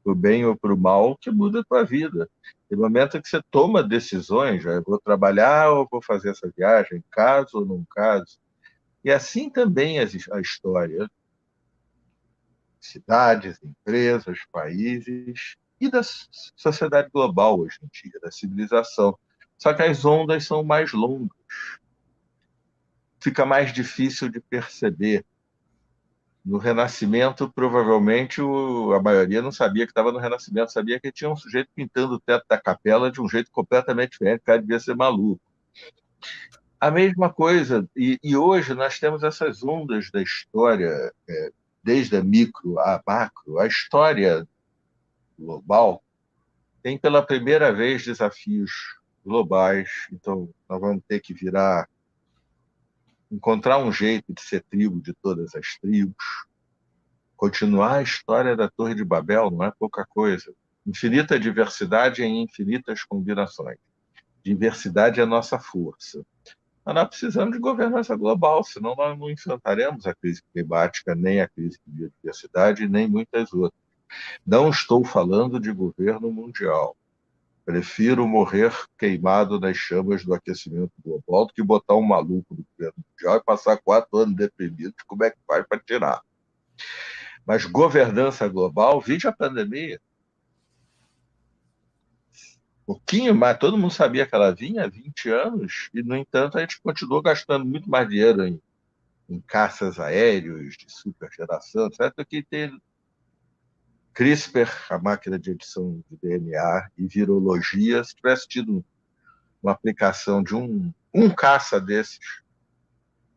para o bem ou para o mal, que muda a tua vida. Tem momento que você toma decisões, já vou trabalhar ou vou fazer essa viagem, caso ou não caso. E assim também a história. Cidades, empresas, países e da sociedade global hoje em dia, da civilização. Só que as ondas são mais longas. Fica mais difícil de perceber. No Renascimento, provavelmente, a maioria não sabia que estava no Renascimento, sabia que tinha um sujeito pintando o teto da capela de um jeito completamente diferente, o cara devia ser maluco. A mesma coisa, e hoje nós temos essas ondas da história, desde a micro a macro. A história global tem pela primeira vez desafios globais, então nós vamos ter que encontrar um jeito de ser tribo de todas as tribos, continuar a história da Torre de Babel, não é pouca coisa. Infinita diversidade em infinitas combinações. Diversidade é a nossa força. Mas nós precisamos de governança global, senão nós não enfrentaremos a crise climática, nem a crise de biodiversidade, nem muitas outras. Não estou falando de governo mundial. Prefiro morrer queimado nas chamas do aquecimento global do que botar um maluco no governo mundial e passar 4 anos deprimido. Como é que faz para tirar? Mas governança global, vide a pandemia. Pouquinho mais, todo mundo sabia que ela vinha há 20 anos, e, no entanto, a gente continuou gastando muito mais dinheiro em caças aéreos de supergeração, etc., do que ter CRISPR, a máquina de edição de DNA, e virologia. Se tivesse tido uma aplicação de um caça desses,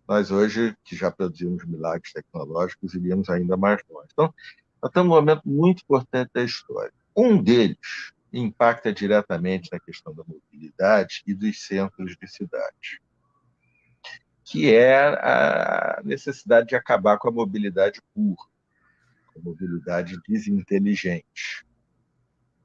nós hoje, que já produzimos milagres tecnológicos, iríamos ainda mais longe. Então, nós estamos num momento muito importante da história. Um deles impacta diretamente na questão da mobilidade e dos centros de cidade, que é a necessidade de acabar com a mobilidade burra, com a mobilidade desinteligente,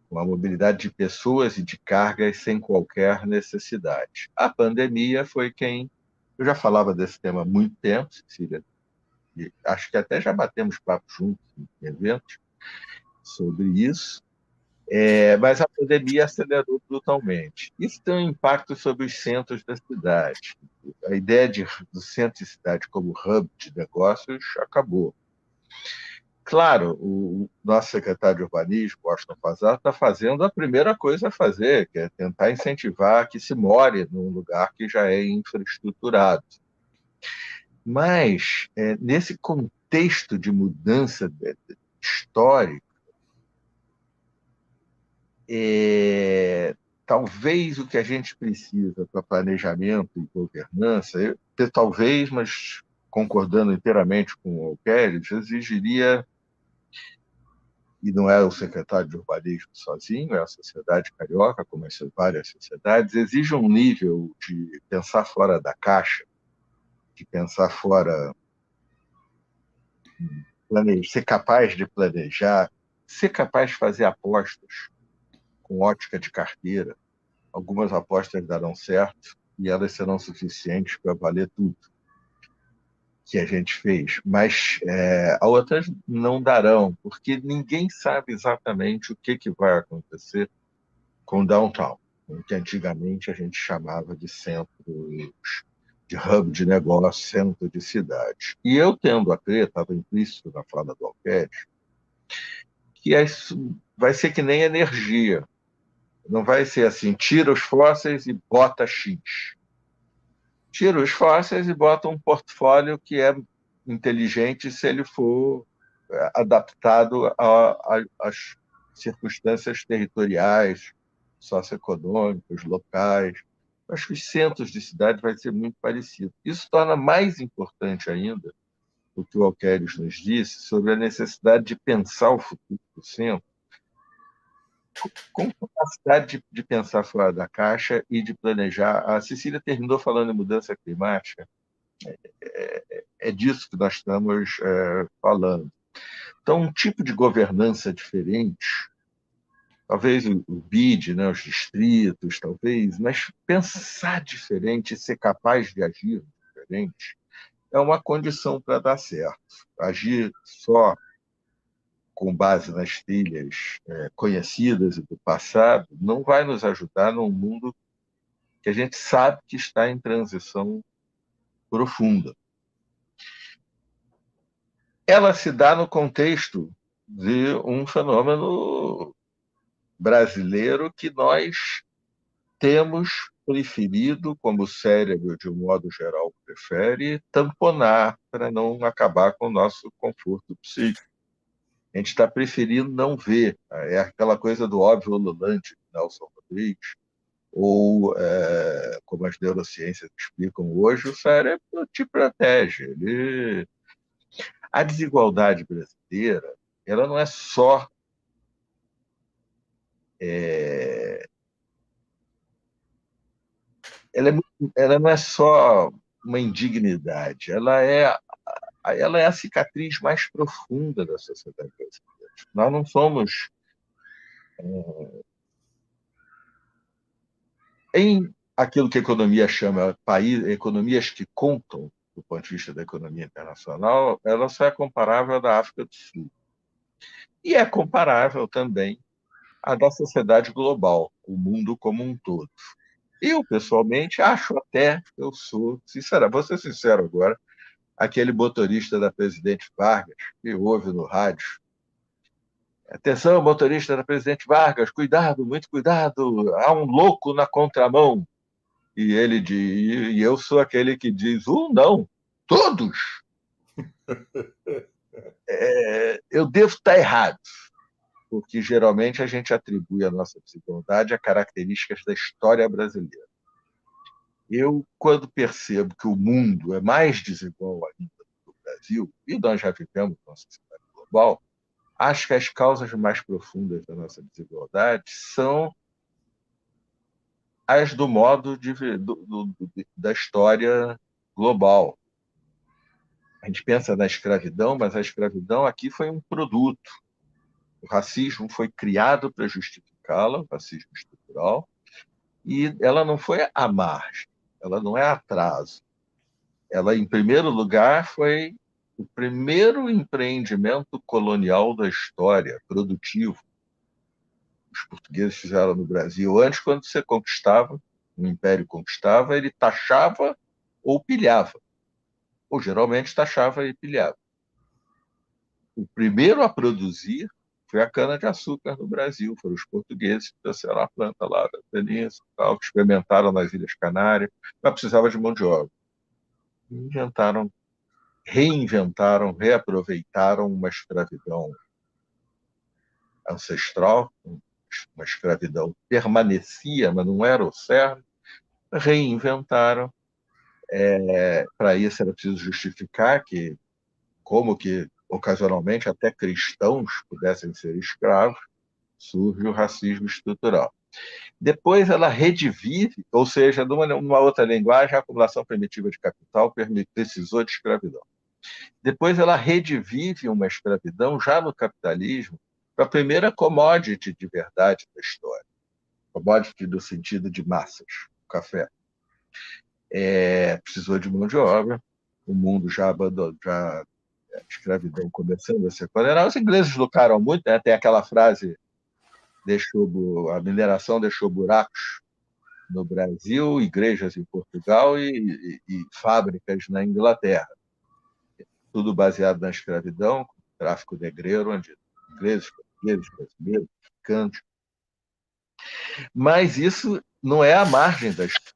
com a mobilidade de pessoas e de cargas sem qualquer necessidade. A pandemia foi quem... Eu já falava desse tema há muito tempo, Cecília, e acho que até já batemos papo juntos em eventos sobre isso, mas a pandemia acelerou brutalmente. Isso tem um impacto sobre os centros da cidade. A ideia do centro de cidade como hub de negócios acabou. Claro, o nosso secretário de Urbanismo, Washington Fazzaro, está fazendo a primeira coisa a fazer, que é tentar incentivar que se more num lugar que já é infraestruturado. Mas, nesse contexto de mudança histórica, talvez o que a gente precisa para planejamento e governança, talvez, mas concordando inteiramente com o Alqueires, exigiria, e não é o secretário de urbanismo sozinho, é a sociedade carioca, como as várias sociedades, exige um nível de pensar fora da caixa, de pensar fora, ser capaz de planejar, ser capaz de fazer apostas com ótica de carteira. Algumas apostas darão certo e elas serão suficientes para valer tudo que a gente fez, mas outras não darão, porque ninguém sabe exatamente o que vai acontecer com downtown, o que antigamente a gente chamava de centro, de hub de negócio, centro de cidade. E eu tendo a crer, estava implícito na fala do Alqueires, que vai ser que nem energia. Não vai ser assim, tira os fósseis e bota X. Tira os fósseis e bota um portfólio que é inteligente se ele for adaptado às circunstâncias territoriais, socioeconômicas, locais. Acho que os centros de cidade vai ser muito parecido. Isso torna mais importante ainda o que o Alqueires nos disse sobre a necessidade de pensar o futuro do centro com capacidade de pensar fora da caixa e de planejar. A Cecília terminou falando em mudança climática. É disso que nós estamos falando. Então, um tipo de governança diferente, talvez o BID, né, os distritos, talvez, mas pensar diferente e ser capaz de agir diferente é uma condição para dar certo. Agir só com base nas trilhas conhecidas e do passado não vai nos ajudar num mundo que a gente sabe que está em transição profunda. Ela se dá no contexto de um fenômeno brasileiro que nós temos preferido, como o cérebro, de um modo geral, prefere, tamponar para não acabar com o nosso conforto psíquico. A gente está preferindo não ver. É aquela coisa do óbvio ululante de Nelson Rodrigues, ou, como as neurociências explicam hoje, o cérebro te protege. A desigualdade brasileira, ela não é só ela não é só uma indignidade, ela é a cicatriz mais profunda da sociedade brasileira. Nós não somos em aquilo que a economia chama economias que contam, do ponto de vista da economia internacional, ela só é comparável à da África do Sul. E é comparável também à da sociedade global, o mundo como um todo. Eu, pessoalmente, acho até, vou ser sincero agora, aquele motorista da Presidente Vargas, que ouve no rádio: atenção, motorista da Presidente Vargas, cuidado, muito cuidado, há um louco na contramão. E eu sou aquele que diz: não, todos. Eu devo estar errado, porque geralmente a gente atribui a nossa desigualdade a características da história brasileira. Eu, quando percebo que o mundo é mais desigual ainda do que o Brasil, e nós já vivemos uma sociedade global, acho que as causas mais profundas da nossa desigualdade são as do modo da história global. A gente pensa na escravidão, mas a escravidão aqui foi um produto. O racismo foi criado para justificá-la, o racismo estrutural, e ela não foi à margem, ela não é atraso. Ela, em primeiro lugar, foi o primeiro empreendimento colonial da história, produtivo. Os portugueses fizeram no Brasil. Antes, quando você conquistava, o Império conquistava, ele taxava ou pilhava. Ou geralmente taxava e pilhava. O primeiro a produzir foi a cana-de-açúcar no Brasil. Foram os portugueses que trouxeram a planta lá da península, que experimentaram nas Ilhas Canárias, mas precisava de mão de obra. Reinventaram, reaproveitaram uma escravidão ancestral, uma uma escravidão permanecia, mas não era o cerne, reinventaram. Para isso era preciso justificar que, como que ocasionalmente até cristãos pudessem ser escravos, surge o racismo estrutural. Depois ela redivive, ou seja, numa outra linguagem, a acumulação primitiva de capital precisou de escravidão. Depois ela redivive uma escravidão já no capitalismo para a primeira commodity de verdade da história. Commodity no sentido de massas, o café. Precisou de mão de obra, o mundo já abandonou, a escravidão começando a ser condenada. Os ingleses lucraram muito, né? Tem aquela frase, a mineração deixou buracos no Brasil, igrejas em Portugal e fábricas na Inglaterra. Tudo baseado na escravidão, tráfico negreiro, onde ingleses, portugueses, brasileiros, africanos. Mas isso não é a margem da história,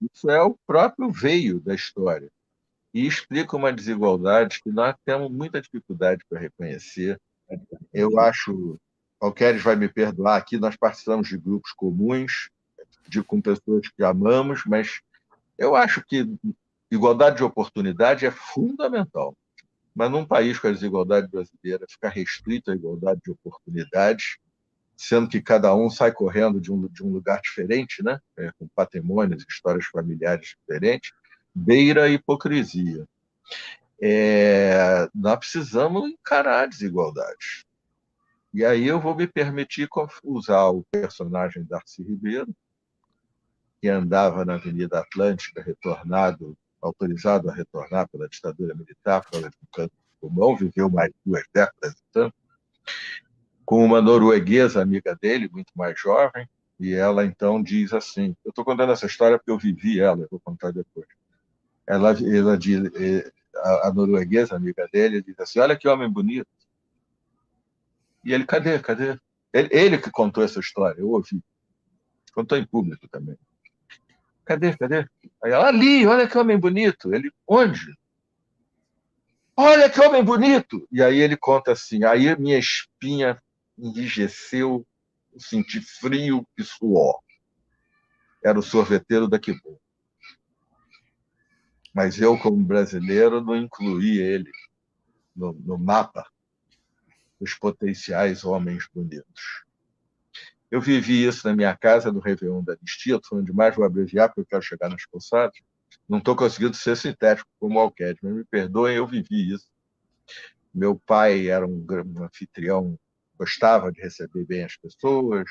isso é o próprio veio da história. E explica uma desigualdade que nós temos muita dificuldade para reconhecer. Eu acho, Alqueires vai me perdoar aqui, nós participamos de grupos comuns, com pessoas que amamos, mas eu acho que igualdade de oportunidade é fundamental. Mas num país com a desigualdade brasileira, ficar restrito à igualdade de oportunidades, sendo que cada um sai correndo de um lugar diferente, né? Com patrimônios, histórias familiares diferentes, beira a hipocrisia. Nós precisamos encarar a desigualdade. E aí eu vou me permitir usar o personagem Darcy Ribeiro, que andava na Avenida Atlântica, autorizado a retornar pela ditadura militar, por causa de um câncer de pulmão, viveu mais de 2 décadas e tanto, com uma norueguesa amiga dele, muito mais jovem, e ela então diz assim, eu estou contando essa história porque eu vivi ela, eu vou contar depois. Ela diz, a norueguesa amiga dele diz assim, olha que homem bonito. E ele, cadê? Ele que contou essa história, eu ouvi. Contou em público também. Cadê? Aí ela, ali, olha que homem bonito. Ele, onde? Olha que homem bonito! E aí ele conta assim, aí minha espinha enrijeceu, eu senti frio e suor. Era o sorveteiro da Quibô. Mas eu, como brasileiro, não incluí ele no mapa dos potenciais homens bonitos. Eu vivi isso na minha casa, no Réveillon da Anistia, estou onde mais vou abreviar, porque eu quero chegar nas poçadas. Não estou conseguindo ser sintético como o Alqueires, mas me perdoem, eu vivi isso. Meu pai era um anfitrião, gostava de receber bem as pessoas,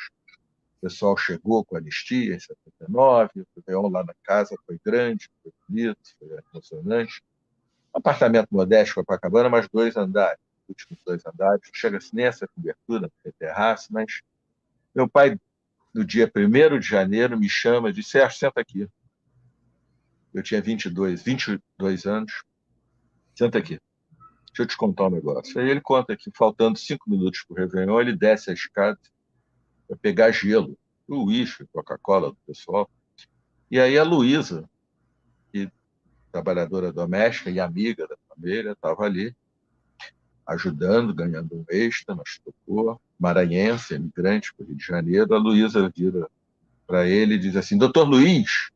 o pessoal chegou com a Anistia em 79, o Réveillon lá na casa foi grande, foi bonito, foi emocionante. Um apartamento modesto, Copacabana, mas 2 andares, os últimos 2 andares, não chega-se nem essa cobertura, não tem terraço, mas meu pai, no dia 1º de janeiro, me chama e disse, Sérgio, senta aqui. Eu tinha 22 anos. Senta aqui. Deixa eu te contar um negócio. Aí ele conta que, faltando 5 minutos para o Réveillon, ele desce a escada para pegar gelo, o uísque, Coca-Cola do pessoal. E aí a Luísa, que trabalhadora doméstica e amiga da família, estava ali, ajudando, ganhando um extra, mas tocou, maranhense, imigrante para o Rio de Janeiro. A Luísa vira para ele e diz assim, doutor Luiz.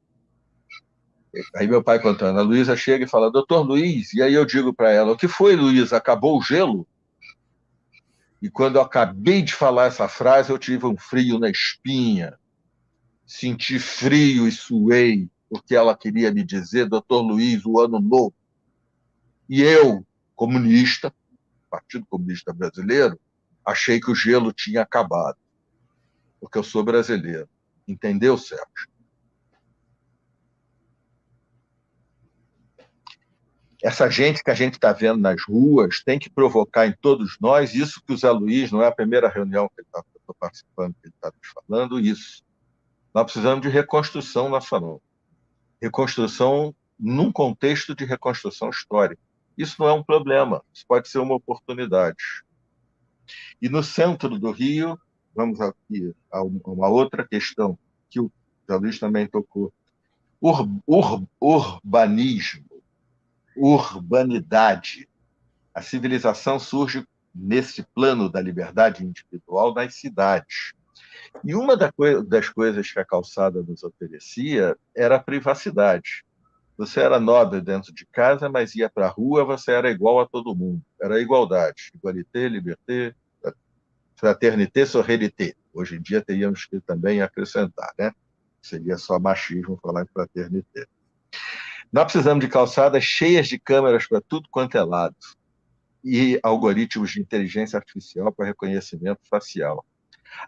Aí meu pai contando, a Luísa chega e fala, doutor Luiz, e aí eu digo para ela, o que foi, Luísa, acabou o gelo? E quando eu acabei de falar essa frase, eu tive um frio na espinha, senti frio e suei, porque ela queria me dizer, doutor Luiz, o ano novo. E eu, comunista, Partido Comunista Brasileiro, achei que o gelo tinha acabado, porque eu sou brasileiro. Entendeu, Sérgio? Essa gente que a gente está vendo nas ruas tem que provocar em todos nós isso que o Zé Luiz, não é a primeira reunião que ele está participando, que ele está nos falando, isso. Nós precisamos de reconstrução nacional. Reconstrução num contexto de reconstrução histórica. Isso não é um problema, isso pode ser uma oportunidade. E no centro do Rio, vamos aqui a uma outra questão que o Zé Luiz também tocou. Urbanismo. Urbanidade. A civilização surge nesse plano da liberdade individual nas cidades. E uma das coisas que a calçada nos oferecia era a privacidade. Você era nobre dentro de casa, mas ia para a rua, você era igual a todo mundo. Era igualdade. Igualité, liberté, fraternité, sororité. Hoje em dia teríamos que também acrescentar, né? Seria só machismo falar em fraternité. Nós precisamos de calçadas cheias de câmeras para tudo quanto é lado e algoritmos de inteligência artificial para reconhecimento facial.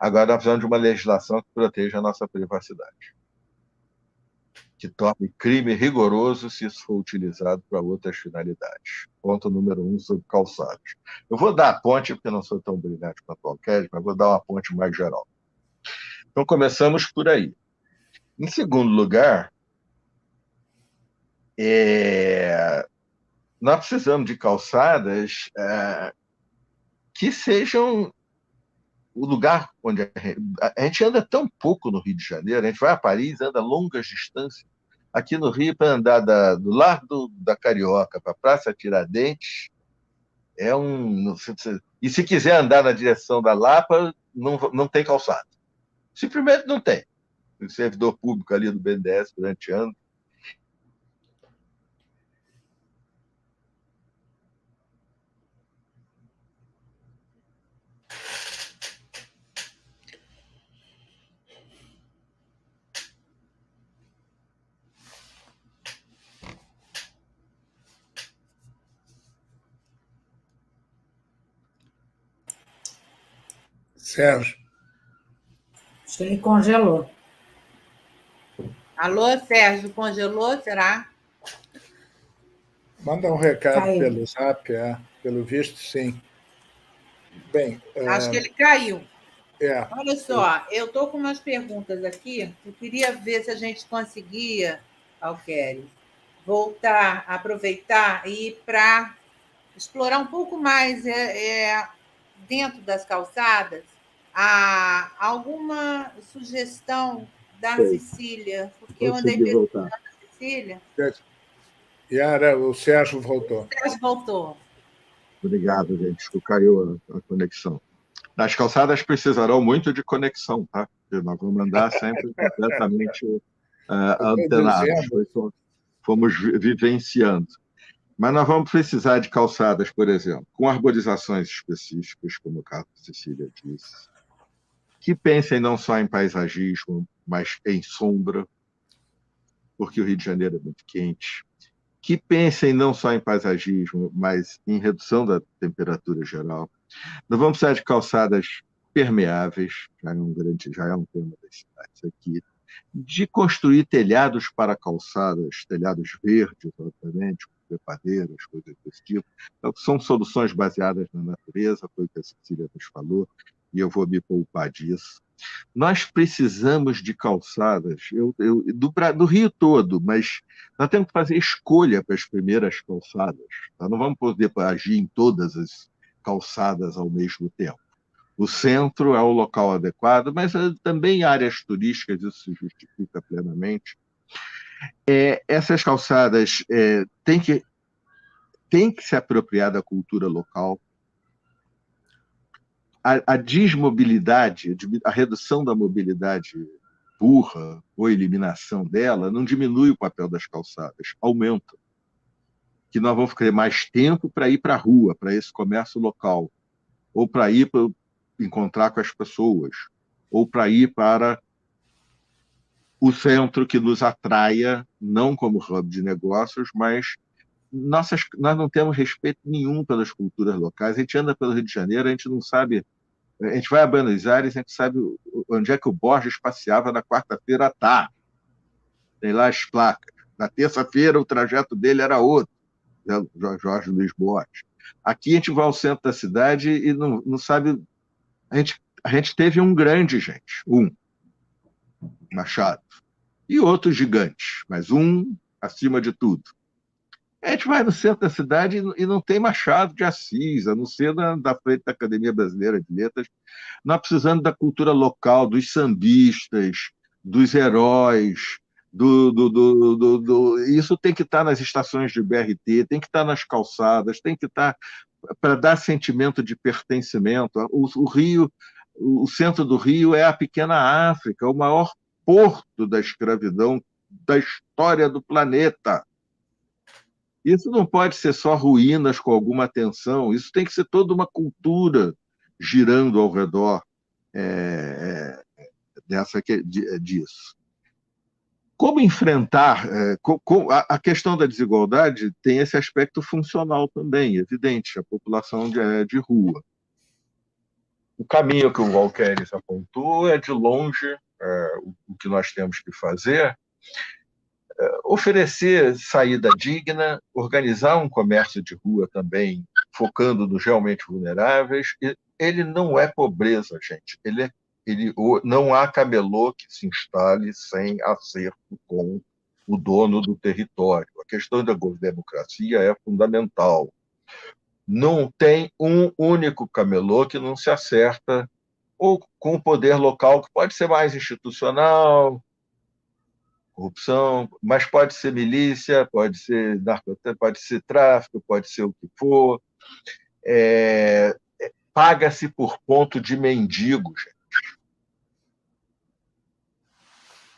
Agora, nós precisamos de uma legislação que proteja a nossa privacidade, que torne crime rigoroso se isso for utilizado para outras finalidades. Ponto número 1 sobre calçados. Eu vou dar a ponte, porque eu não sou tão brilhante quanto o Alqueires, mas vou dar uma ponte mais geral. Então, começamos por aí. Em segundo lugar, nós precisamos de calçadas que sejam o lugar onde a gente anda tão pouco no Rio de Janeiro, a gente vai a Paris, anda longas distâncias. Aqui no Rio, para andar do Largo da Carioca para a Praça Tiradentes, E se quiser andar na direção da Lapa, não tem calçada. Simplesmente não tem. O servidor público ali do BNDES durante anos. Sérgio. Acho que ele congelou. Alô, Sérgio, congelou, será? Manda um recado pelo Zap, pelo visto, sim. Bem, acho que ele caiu. É. Olha só, eu estou com umas perguntas aqui. Eu queria ver se a gente conseguia, Alqueires, voltar, aproveitar e ir para explorar um pouco mais dentro das calçadas alguma sugestão da Cecília, porque eu andei pesquisando a Cecília. Yara, o Sérgio voltou. O Sérgio voltou. Obrigado, gente. Caiu a conexão. As calçadas precisarão muito de conexão, tá? Porque nós vamos andar sempre completamente antenados. Fomos vivenciando. Mas nós vamos precisar de calçadas, por exemplo, com arborizações específicas, como o caso da Cecília disse, que pensem não só em paisagismo, mas em sombra, porque o Rio de Janeiro é muito quente, que pensem não só em paisagismo, mas em redução da temperatura geral. Nós vamos precisar de calçadas permeáveis, já é um tema das cidades aqui, de construir telhados para calçadas, telhados verdes, obviamente, trepadeiras, coisas desse tipo. Então, são soluções baseadas na natureza, foi o que a Cecília nos falou, e eu vou me poupar disso. Nós precisamos de calçadas do Rio todo, mas nós temos que fazer escolha para as primeiras calçadas. Nós não vamos poder agir em todas as calçadas ao mesmo tempo. O centro é o local adequado, mas também áreas turísticas, isso se justifica plenamente. Essas calçadas têm que se apropriar da cultura local. A desmobilidade, a redução da mobilidade burra ou eliminação dela não diminui o papel das calçadas, aumenta. Que nós vamos ter mais tempo para ir para a rua, para esse comércio local, ou para ir para encontrar com as pessoas, ou para ir para o centro que nos atraia, não como hub de negócios, mas nós não temos respeito nenhum pelas culturas locais. A gente anda pelo Rio de Janeiro, a gente não sabe. A gente vai a Buenos Aires, a gente sabe onde é que o Borges passeava na quarta-feira à tarde. Tem lá as placas. Na terça-feira, o trajeto dele era outro, Jorge Luiz Borges. Aqui a gente vai ao centro da cidade e não sabe. A gente teve um grande, gente. Machado. E outros gigantes, mas um acima de tudo. A gente vai no centro da cidade e não tem Machado de Assis, a não ser da frente da Academia Brasileira de Letras. Nós precisamos da cultura local, dos sambistas, dos heróis. Isso tem que estar nas estações de BRT, tem que estar nas calçadas, tem que estar para dar sentimento de pertencimento. O Rio, o centro do Rio é a pequena África, o maior porto da escravidão da história do planeta. Isso não pode ser só ruínas com alguma atenção, isso tem que ser toda uma cultura girando ao redor disso. Como enfrentar? A questão da desigualdade tem esse aspecto funcional também, evidente, a população de rua. O caminho que o Walkeres apontou é, de longe, o que nós temos que fazer. Oferecer saída digna, organizar um comércio de rua também, focando nos realmente vulneráveis. Ele não é pobreza, gente. Não há camelô que se instale sem acerto com o dono do território. A questão da democracia é fundamental. Não tem um único camelô que não se acerta ou com o poder local, que pode ser mais institucional, corrupção, mas pode ser milícia, pode ser tráfico, pode ser o que for. Paga-se por ponto de mendigo, gente.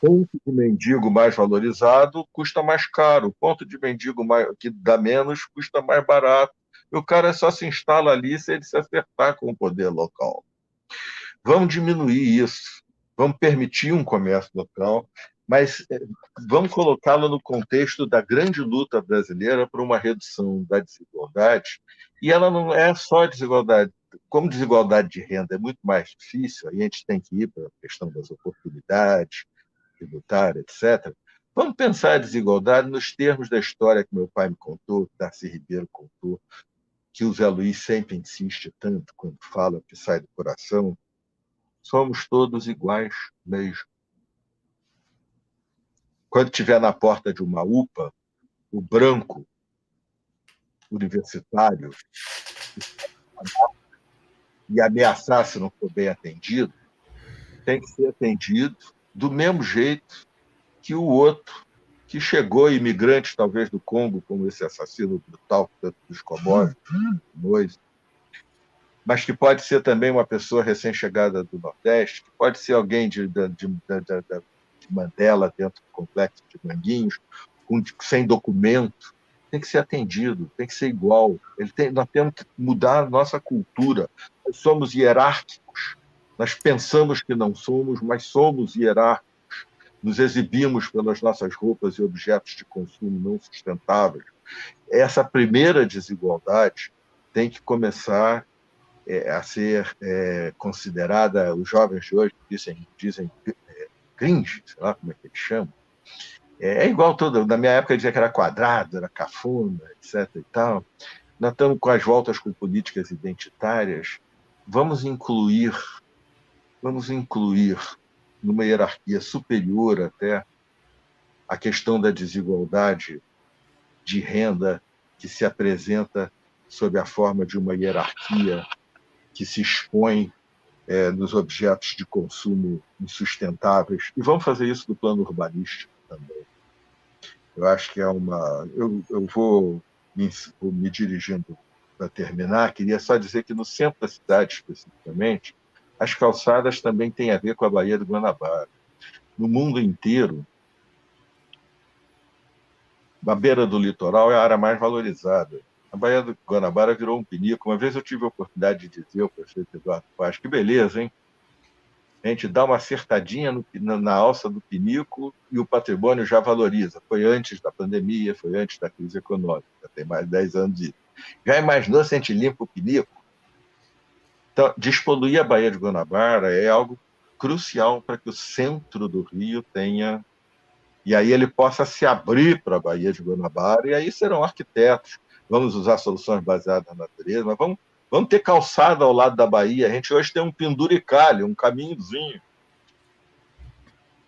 Ponto de mendigo mais valorizado custa mais caro. Ponto de mendigo que dá menos custa mais barato. E o cara só se instala ali se ele se acertar com o poder local. Vamos diminuir isso. Vamos permitir um comércio local, mas vamos colocá-lo no contexto da grande luta brasileira por uma redução da desigualdade. E ela não é só desigualdade. Como desigualdade de renda é muito mais difícil, aí a gente tem que ir para a questão das oportunidades, tributária, etc. Vamos pensar a desigualdade nos termos da história que meu pai me contou, que Darcy Ribeiro contou, que o Zé Luiz sempre insiste tanto quando fala, que sai do coração. Somos todos iguais mesmo. Quando estiver na porta de uma UPA, o branco universitário e ameaçar se não for bem atendido, tem que ser atendido do mesmo jeito que o outro, que chegou, imigrante talvez do Congo, como esse assassino brutal dos Comores, mas que pode ser também uma pessoa recém-chegada do Nordeste, que pode ser alguém de Mandela, dentro do complexo de Manguinhos, sem documento. Tem que ser atendido, tem que ser igual. Nós temos que mudar a nossa cultura. Nós somos hierárquicos. Nós pensamos que não somos, mas somos hierárquicos. Nos exibimos pelas nossas roupas e objetos de consumo não sustentáveis. Essa primeira desigualdade tem que começar a ser considerada. Os jovens de hoje dizem cringe, sei lá como é que eles chamam. É igual na minha época dizia que era quadrado, era cafona, etc. e tal. Nós estamos com as voltas com políticas identitárias. Vamos incluir numa hierarquia superior até a questão da desigualdade de renda, que se apresenta sob a forma de uma hierarquia que se expõe nos objetos de consumo insustentáveis. E vamos fazer isso no plano urbanístico também. Eu acho que eu vou me dirigindo para terminar. Queria só dizer que no centro da cidade, especificamente, as calçadas também têm a ver com a Baía do Guanabara. No mundo inteiro, a beira do litoral é a área mais valorizada. A Baía do Guanabara virou um pinico. Uma vez eu tive a oportunidade de dizer ao prefeito Eduardo Paz, que beleza, hein? A gente dá uma acertadinha na alça do pinico e o patrimônio já valoriza. Foi antes da pandemia, foi antes da crise econômica, tem mais de 10 anos disso. Já imaginou se a gente limpa o pinico? Então, despoluir a Baía de Guanabara é algo crucial para que o centro do Rio tenha... E aí ele possa se abrir para a Baía de Guanabara, e aí serão arquitetos. Vamos usar soluções baseadas na natureza, mas vamos ter calçada ao lado da Baía. A gente hoje tem um penduricalho, um caminhozinho.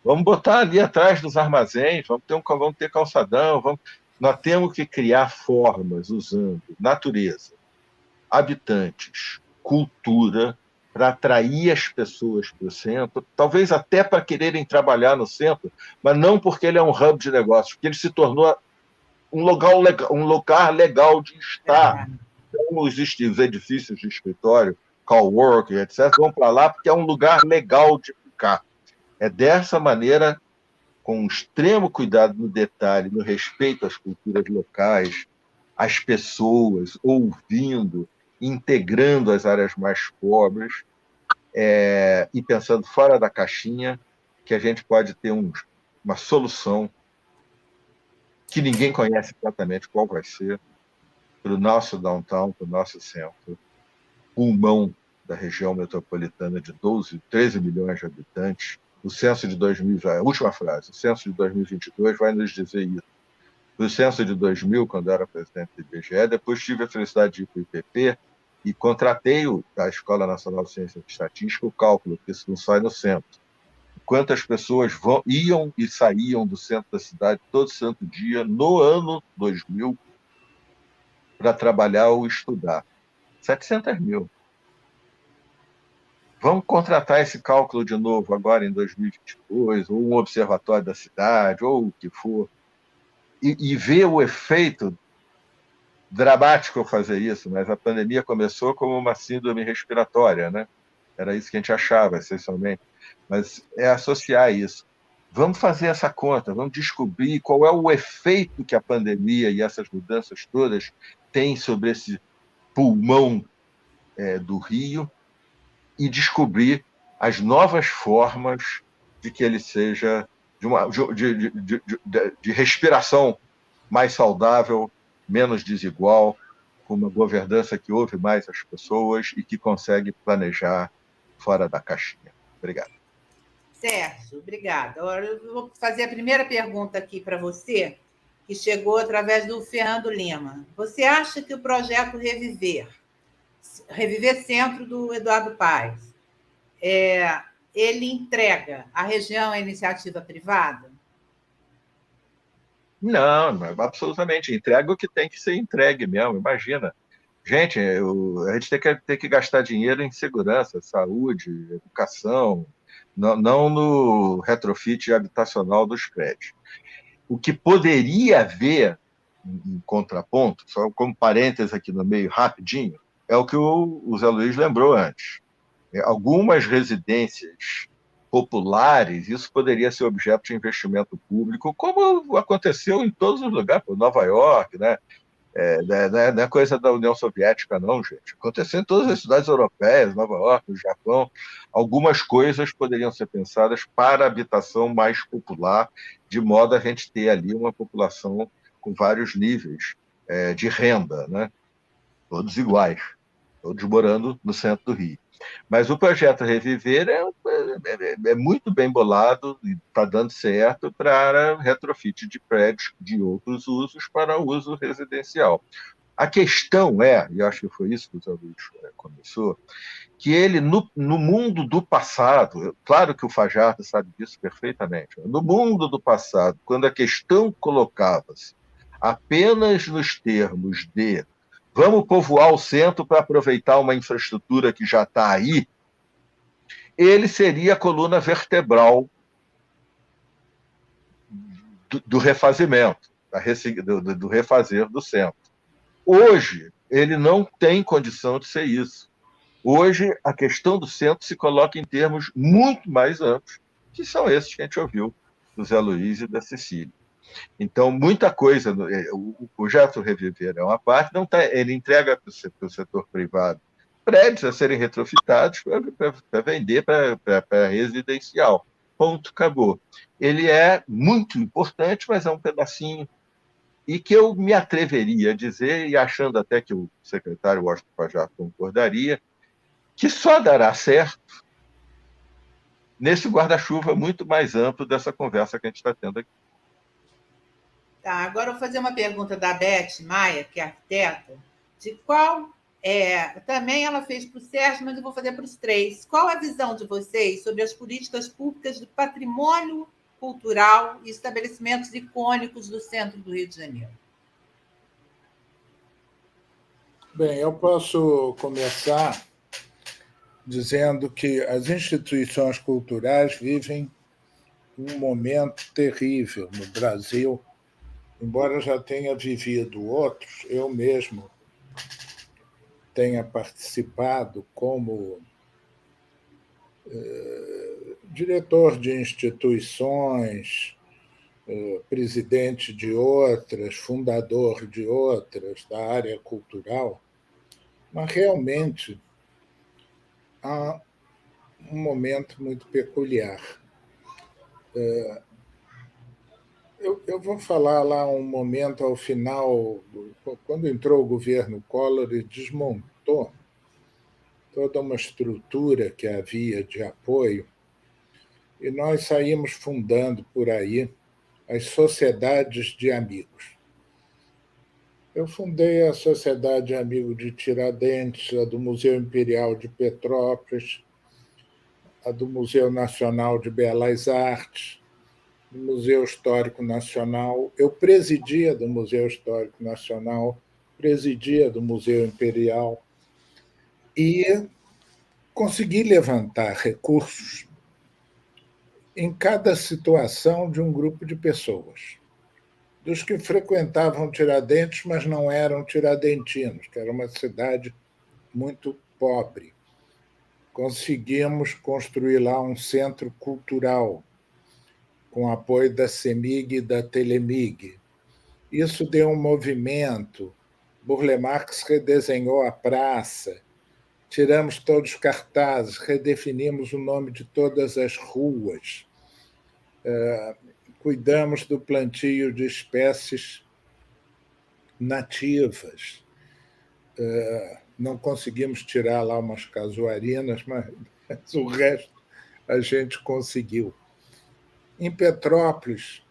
Vamos botar ali atrás dos armazéns, vamos ter calçadão. Nós temos que criar formas usando natureza, habitantes, cultura, para atrair as pessoas para o centro, talvez até para quererem trabalhar no centro, mas não porque ele é um hub de negócios, porque ele se tornou um lugar legal de estar. Então, os edifícios de escritório coworking, etc., vão para lá porque é um lugar legal de ficar. É dessa maneira, com extremo cuidado no detalhe, no respeito às culturas locais, às pessoas, ouvindo, integrando as áreas mais pobres, e pensando fora da caixinha, que a gente pode ter uma solução que ninguém conhece exatamente qual vai ser, para o nosso downtown, para o nosso centro, pulmão da região metropolitana de 13 milhões de habitantes. O censo de 2000, a última frase, o censo de 2022 vai nos dizer isso. No censo de 2000, quando eu era presidente do IBGE, depois tive a felicidade de ir para o IPP e contratei da Escola Nacional de Ciência e Estatística o cálculo, porque isso não sai no centro. Quantas pessoas iam e saíam do centro da cidade todo santo dia, no ano 2000, para trabalhar ou estudar? 700 mil. Vamos contratar esse cálculo de novo agora em 2022, ou um observatório da cidade, ou o que for, e ver o efeito dramático fazer isso, mas a pandemia começou como uma síndrome respiratória, né? Era isso que a gente achava, essencialmente. Mas é associar isso. Vamos fazer essa conta, vamos descobrir qual é o efeito que a pandemia e essas mudanças todas têm sobre esse pulmão do Rio e descobrir as novas formas de que ele seja de respiração mais saudável, menos desigual, com uma governança que ouve mais as pessoas e que consegue planejar fora da caixinha. Obrigado. Sérgio, obrigada. Agora eu vou fazer a primeira pergunta aqui para você, que chegou através do Fernando Lima. Você acha que o projeto Reviver Centro do Eduardo Paes, ele entrega a região à iniciativa privada? Não, absolutamente. Entrega o que tem que ser entregue mesmo, imagina. Gente, a gente tem que gastar dinheiro em segurança, saúde, educação, não no retrofit habitacional dos prédios. O que poderia haver, em contraponto, só como parênteses aqui no meio, rapidinho, é o que o Zé Luiz lembrou antes. Algumas residências populares, isso poderia ser objeto de investimento público, como aconteceu em todos os lugares, Nova York, né? Não é coisa da União Soviética, não, gente. Aconteceu em todas as cidades europeias, Nova York, no Japão. Algumas coisas poderiam ser pensadas para a habitação mais popular, de modo a gente ter ali uma população com vários níveis de renda, né? Todos iguais, todos morando no centro do Rio. Mas o projeto Reviver é muito bem bolado e está dando certo para retrofit de prédios de outros usos para uso residencial. A questão e acho que foi isso que o Zé Luiz começou, que ele, no mundo do passado, claro que o Fajardo sabe disso perfeitamente, no mundo do passado, quando a questão colocava-se apenas nos termos de vamos povoar o centro para aproveitar uma infraestrutura que já está aí, ele seria a coluna vertebral do refazimento, do refazer do centro. Hoje, ele não tem condição de ser isso. Hoje, a questão do centro se coloca em termos muito mais amplos, que são esses que a gente ouviu do Zé Luiz e da Cecília. Então, muita coisa, o projeto Reviver é uma parte, ele entrega para o setor privado prédios a serem retrofitados para vender para residencial. Ponto, acabou. Ele é muito importante, mas é um pedacinho. E que eu me atreveria a dizer, e achando até que o secretário Washington Fajardo concordaria, que só dará certo nesse guarda-chuva muito mais amplo dessa conversa que a gente está tendo aqui. Tá, agora eu vou fazer uma pergunta da Beth Maia, que é arquiteta, de qual também ela fez para o Sérgio, mas eu vou fazer para os três. Qual a visão de vocês sobre as políticas públicas de patrimônio cultural e estabelecimentos icônicos do centro do Rio de Janeiro? Bem, eu posso começar dizendo que as instituições culturais vivem um momento terrível no Brasil, embora já tenha vivido outros, eu mesmo tenha participado como diretor de instituições, presidente de outras, fundador de outras, da área cultural, mas realmente há um momento muito peculiar. Eu vou falar lá um momento ao final, quando entrou o governo Collor e desmontou toda uma estrutura que havia de apoio, e nós saímos fundando por aí as sociedades de amigos. Eu fundei a Sociedade de Amigos de Tiradentes, a do Museu Imperial de Petrópolis, a do Museu Nacional de Belas Artes, do Museu Histórico Nacional. Eu presidia do Museu Histórico Nacional, presidia do Museu Imperial e consegui levantar recursos em cada situação de um grupo de pessoas, dos que frequentavam Tiradentes, mas não eram tiradentinos, que era uma cidade muito pobre. Conseguimos construir lá um centro cultural, com apoio da CEMIG e da Telemig. Isso deu um movimento. Burle Marx redesenhou a praça, tiramos todos os cartazes, redefinimos o nome de todas as ruas, cuidamos do plantio de espécies nativas. Não conseguimos tirar lá umas casuarinas, mas o resto a gente conseguiu. Em Petrópolis,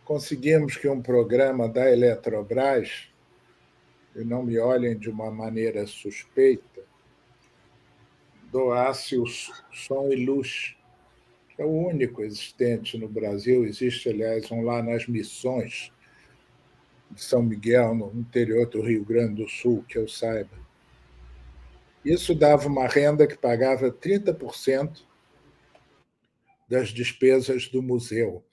conseguimos que um programa da Eletrobras, e não me olhem de uma maneira suspeita, doasse o som e luz, que é o único existente no Brasil. Existe, aliás, um lá nas Missões de São Miguel, no interior do Rio Grande do Sul, que eu saiba. Isso dava uma renda que pagava 30% das despesas do museu.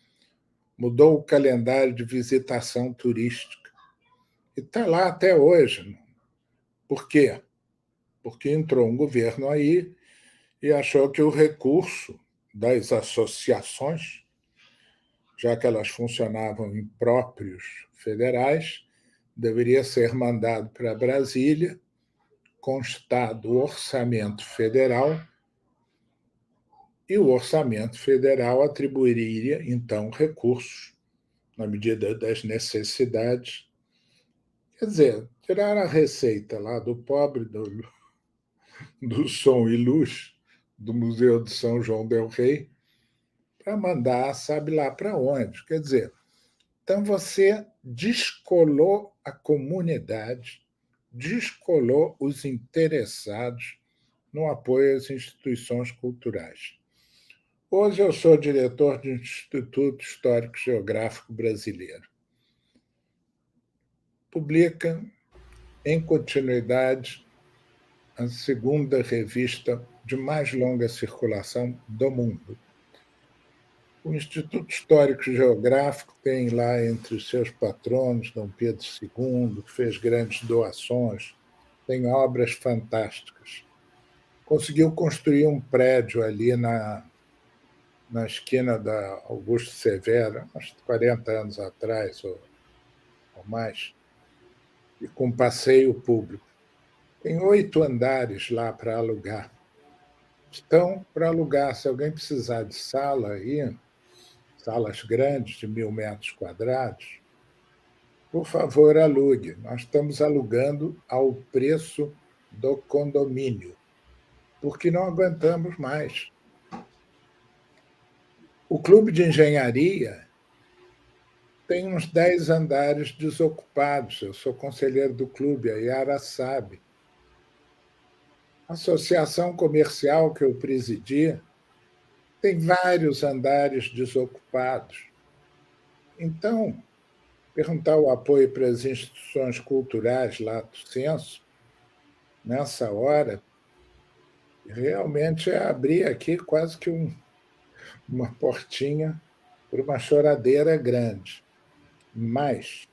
Mudou o calendário de visitação turística. E está lá até hoje. Por quê? Porque entrou um governo aí e achou que o recurso das associações, já que elas funcionavam em próprios federais, deveria ser mandado para Brasília, constar do orçamento federal, e o orçamento federal atribuiria, então, recursos, na medida das necessidades. Quer dizer, tirar a receita lá do pobre do som e luz do Museu de São João del Rei para mandar, sabe lá para onde. Quer dizer, então você descolou a comunidade, descolou os interessados no apoio às instituições culturais. Hoje eu sou diretor do Instituto Histórico Geográfico Brasileiro. Publica, em continuidade, a segunda revista de mais longa circulação do mundo. O Instituto Histórico Geográfico tem lá entre os seus patronos Dom Pedro II, que fez grandes doações, tem obras fantásticas. Conseguiu construir um prédio ali na esquina da Augusto Severo, uns 40 anos atrás ou mais, e com passeio público. Tem 8 andares lá para alugar. Estão para alugar. Se alguém precisar de sala aí, salas grandes de 1.000 metros quadrados, por favor, alugue. Nós estamos alugando ao preço do condomínio, porque não aguentamos mais. O Clube de Engenharia tem uns 10 andares desocupados. Eu sou conselheiro do clube, a Yara sabe. A associação comercial que eu presidi tem vários andares desocupados. Então, perguntar o apoio para as instituições culturais, lato sensu, nessa hora, realmente é abrir aqui quase que uma portinha para uma choradeira grande. Mas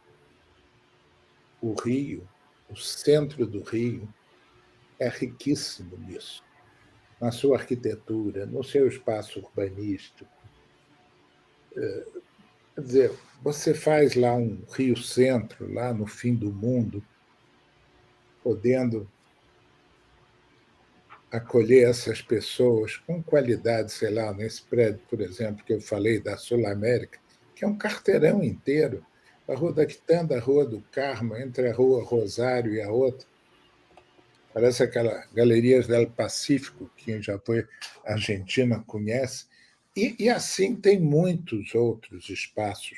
o Rio o centro do Rio é riquíssimo nisso, na sua arquitetura, no seu espaço urbanístico. Quer dizer, você faz lá um Rio Centro, lá no fim do mundo, podendo acolher essas pessoas com qualidade, sei lá, nesse prédio, por exemplo, que eu falei da Sul América, que é um quarteirão inteiro, a Rua da Quitanda, a Rua do Carmo, entre a Rua Rosário e a outra. Parece aquela Galerias del Pacífico, que quem já foi à Argentina conhece. E assim tem muitos outros espaços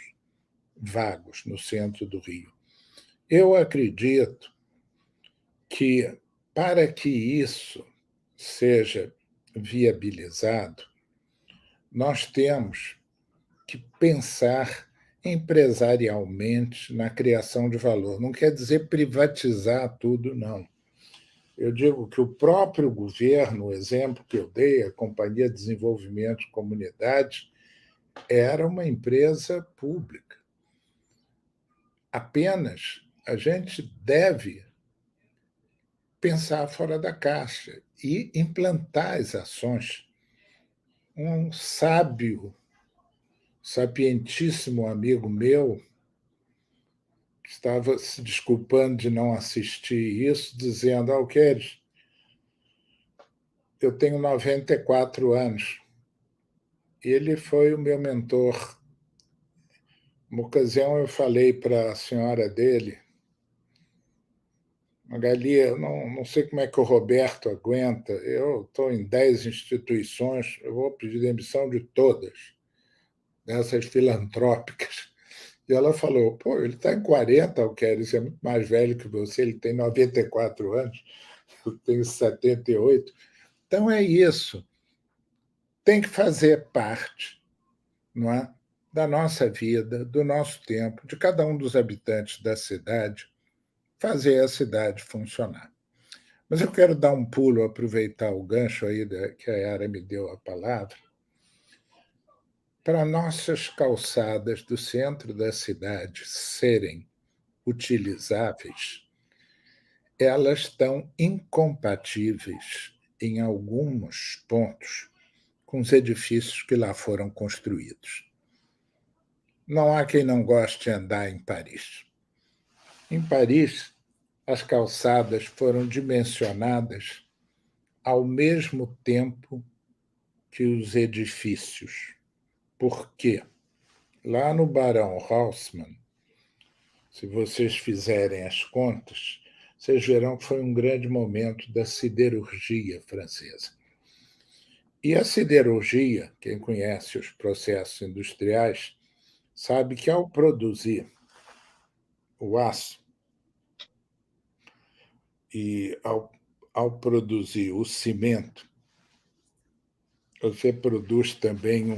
vagos no centro do Rio. Eu acredito que, para que isso seja viabilizado, nós temos que pensar empresarialmente na criação de valor. Não quer dizer privatizar tudo, não. Eu digo que o próprio governo, o exemplo que eu dei, a Companhia de Desenvolvimento de Comunidades, era uma empresa pública. Apenas a gente deve pensar fora da caixa e implantar as ações. Um sábio, sapientíssimo amigo meu, estava se desculpando de não assistir isso, dizendo: Alqueires, eu tenho 94 anos. Ele foi o meu mentor. Uma ocasião eu falei para a senhora dele: Magali, eu não sei como é que o Roberto aguenta, eu estou em 10 instituições, eu vou pedir demissão de todas, dessas filantrópicas. E ela falou: pô, ele está em 40, Alqueires, é muito mais velho que você, ele tem 94 anos, eu tenho 78. Então é isso. Tem que fazer parte, não é, da nossa vida, do nosso tempo, de cada um dos habitantes da cidade, fazer a cidade funcionar. Mas eu quero dar um pulo, aproveitar o gancho aí que a Yara me deu a palavra, para nossas calçadas do centro da cidade serem utilizáveis. Elas estão incompatíveis, em alguns pontos, com os edifícios que lá foram construídos. Não há quem não goste de andar em Paris. Em Paris, as calçadas foram dimensionadas ao mesmo tempo que os edifícios. Por quê? Lá no Barão Haussmann, se vocês fizerem as contas, vocês verão que foi um grande momento da siderurgia francesa. E a siderurgia, quem conhece os processos industriais, sabe que ao produzir o aço e ao produzir o cimento, você produz também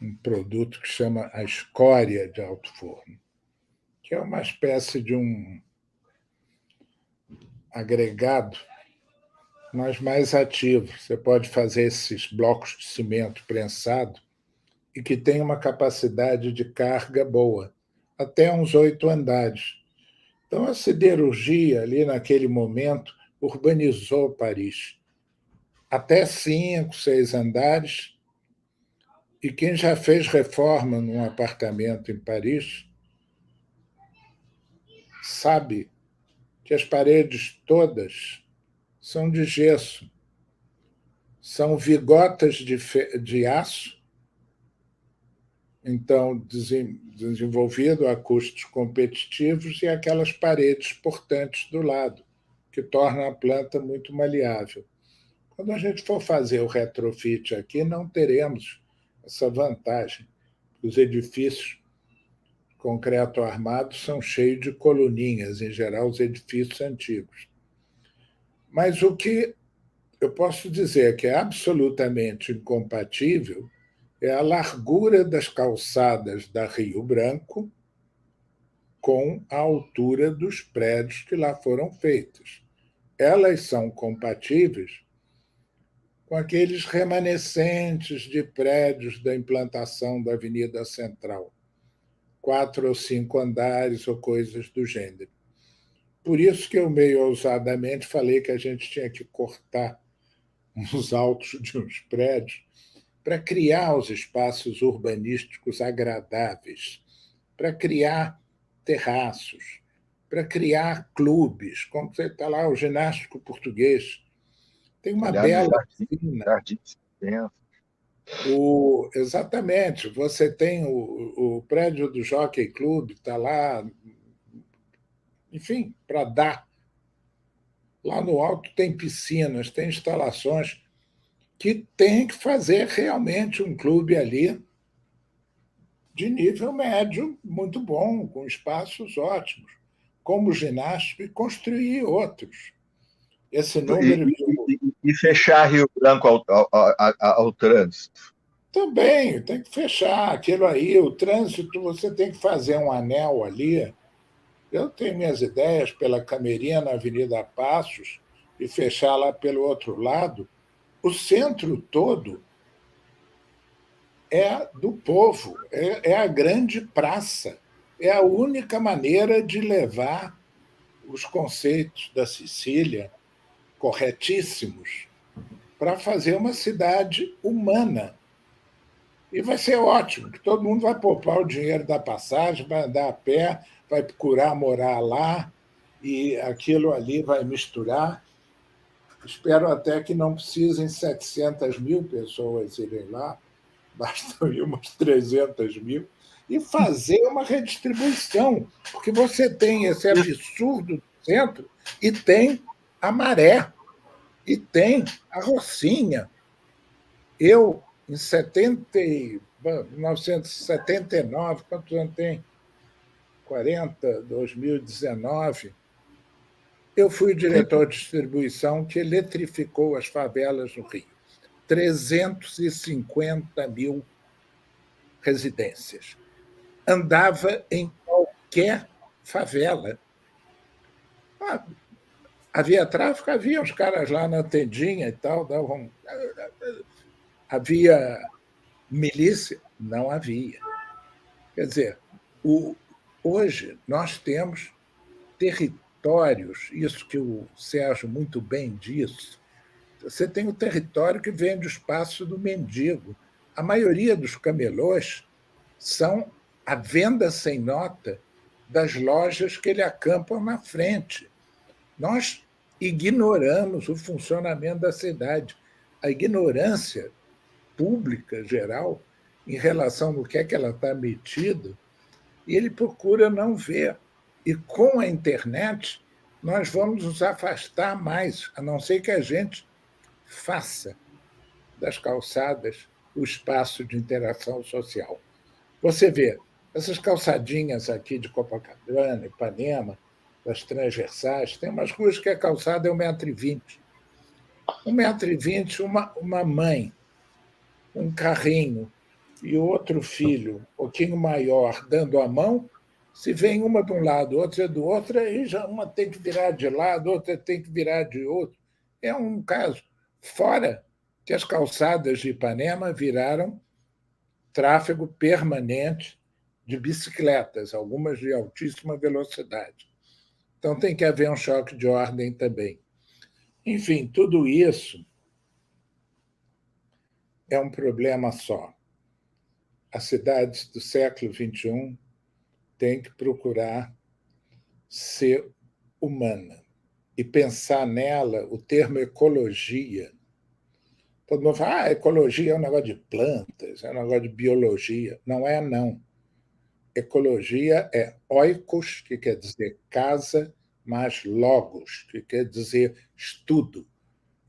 um produto que chama a escória de alto forno, que é uma espécie de um agregado, mas mais ativo. Você pode fazer esses blocos de cimento prensado e que tem uma capacidade de carga boa, até uns 8 andares. Então, a siderurgia, ali naquele momento, urbanizou Paris. Até 5, 6 andares. E quem já fez reforma num apartamento em Paris sabe que as paredes todas são de gesso, são vigotas de aço, então desenvolvido a custos competitivos, e aquelas paredes portantes do lado, que tornam a planta muito maleável. Quando a gente for fazer o retrofit aqui, não teremos essa vantagem. Os edifícios concreto armado são cheios de coluninhas, em geral, os edifícios antigos. Mas o que eu posso dizer que é absolutamente incompatível é a largura das calçadas da Rio Branco com a altura dos prédios que lá foram feitos. Elas são compatíveis com aqueles remanescentes de prédios da implantação da Avenida Central, 4 ou 5 andares ou coisas do gênero. por isso que eu, meio ousadamente, falei que a gente tinha que cortar os altos de uns prédios para criar os espaços urbanísticos agradáveis, para criar terraços, para criar clubes, como você está lá, o Ginástico Português. Tem uma bela piscina. Exatamente, você tem o prédio do Jockey Club, está lá, enfim, para dar. Lá no alto tem piscinas, tem instalações que tem que fazer realmente um clube ali de nível médio, muito bom, com espaços ótimos, como o ginástico, e construir outros. Esse número. E fechar Rio Branco ao trânsito. Também, tem que fechar aquilo aí. O trânsito, você tem que fazer um anel ali. Eu tenho minhas ideias pela Camerinha, na Avenida Passos, e fechar lá pelo outro lado. O centro todo é do povo, é a grande praça. É a única maneira de levar os conceitos da Sicília, corretíssimos, para fazer uma cidade humana. E vai ser ótimo, que todo mundo vai poupar o dinheiro da passagem, vai andar a pé, vai procurar morar lá, e aquilo ali vai misturar. Espero até que não precisem 700 mil pessoas irem lá, bastam ir umas 300 mil, e fazer uma redistribuição, porque você tem esse absurdo do centro e tem a Maré, e tem a Rocinha. Eu, em 1979, quantos anos tem? 40, 2019, eu fui o diretor de distribuição que eletrificou as favelas no Rio. 350 mil residências. Andava em qualquer favela. Havia tráfico? Havia os caras lá na tendinha e tal, davam. Havia milícia? Não havia. Quer dizer, hoje nós temos territórios, isso que o Sérgio muito bem disse. Você tem o território que vem do espaço do mendigo. A maioria dos camelôs são a venda sem nota das lojas que ele acampam na frente. Nós ignoramos o funcionamento da cidade. A ignorância pública geral em relação ao que é que ela está metida, e ele procura não ver. E com a internet, nós vamos nos afastar mais, a não ser que a gente faça das calçadas o espaço de interação social. Você vê, essas calçadinhas aqui de Copacabana, Ipanema, das transversais, tem umas ruas que a calçada é 1,20 m. 1,20 m, uma mãe, um carrinho e outro filho, um pouquinho maior, dando a mão, se vem uma de um lado, outra do outro, aí já uma tem que virar de lado, outra tem que virar de outro. É um caso. Fora que as calçadas de Ipanema viraram tráfego permanente de bicicletas, algumas de altíssima velocidade. Então tem que haver um choque de ordem também. Enfim, tudo isso é um problema só. As cidades do século XXI têm que procurar ser humana e pensar nela o termo ecologia. Todo mundo fala, ecologia é um negócio de plantas, é um negócio de biologia. Não é, não. Ecologia é oikos, que quer dizer casa, mais logos, que quer dizer estudo.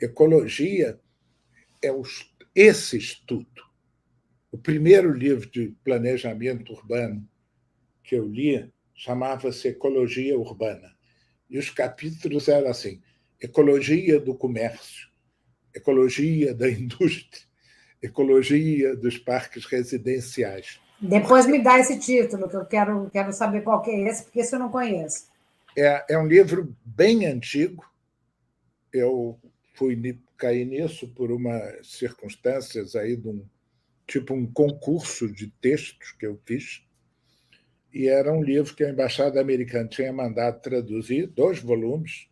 Ecologia é esse estudo. O primeiro livro de planejamento urbano que eu li chamava-se Ecologia Urbana. E os capítulos eram assim: ecologia do comércio, ecologia da indústria, ecologia dos parques residenciais. Depois me dá esse título, que eu quero saber qual que é esse, porque esse eu não conheço. É um livro bem antigo. Eu fui cair nisso por umas circunstâncias aí de um concurso de textos que eu fiz. E era um livro que a Embaixada Americana tinha mandado traduzir, 2 volumes,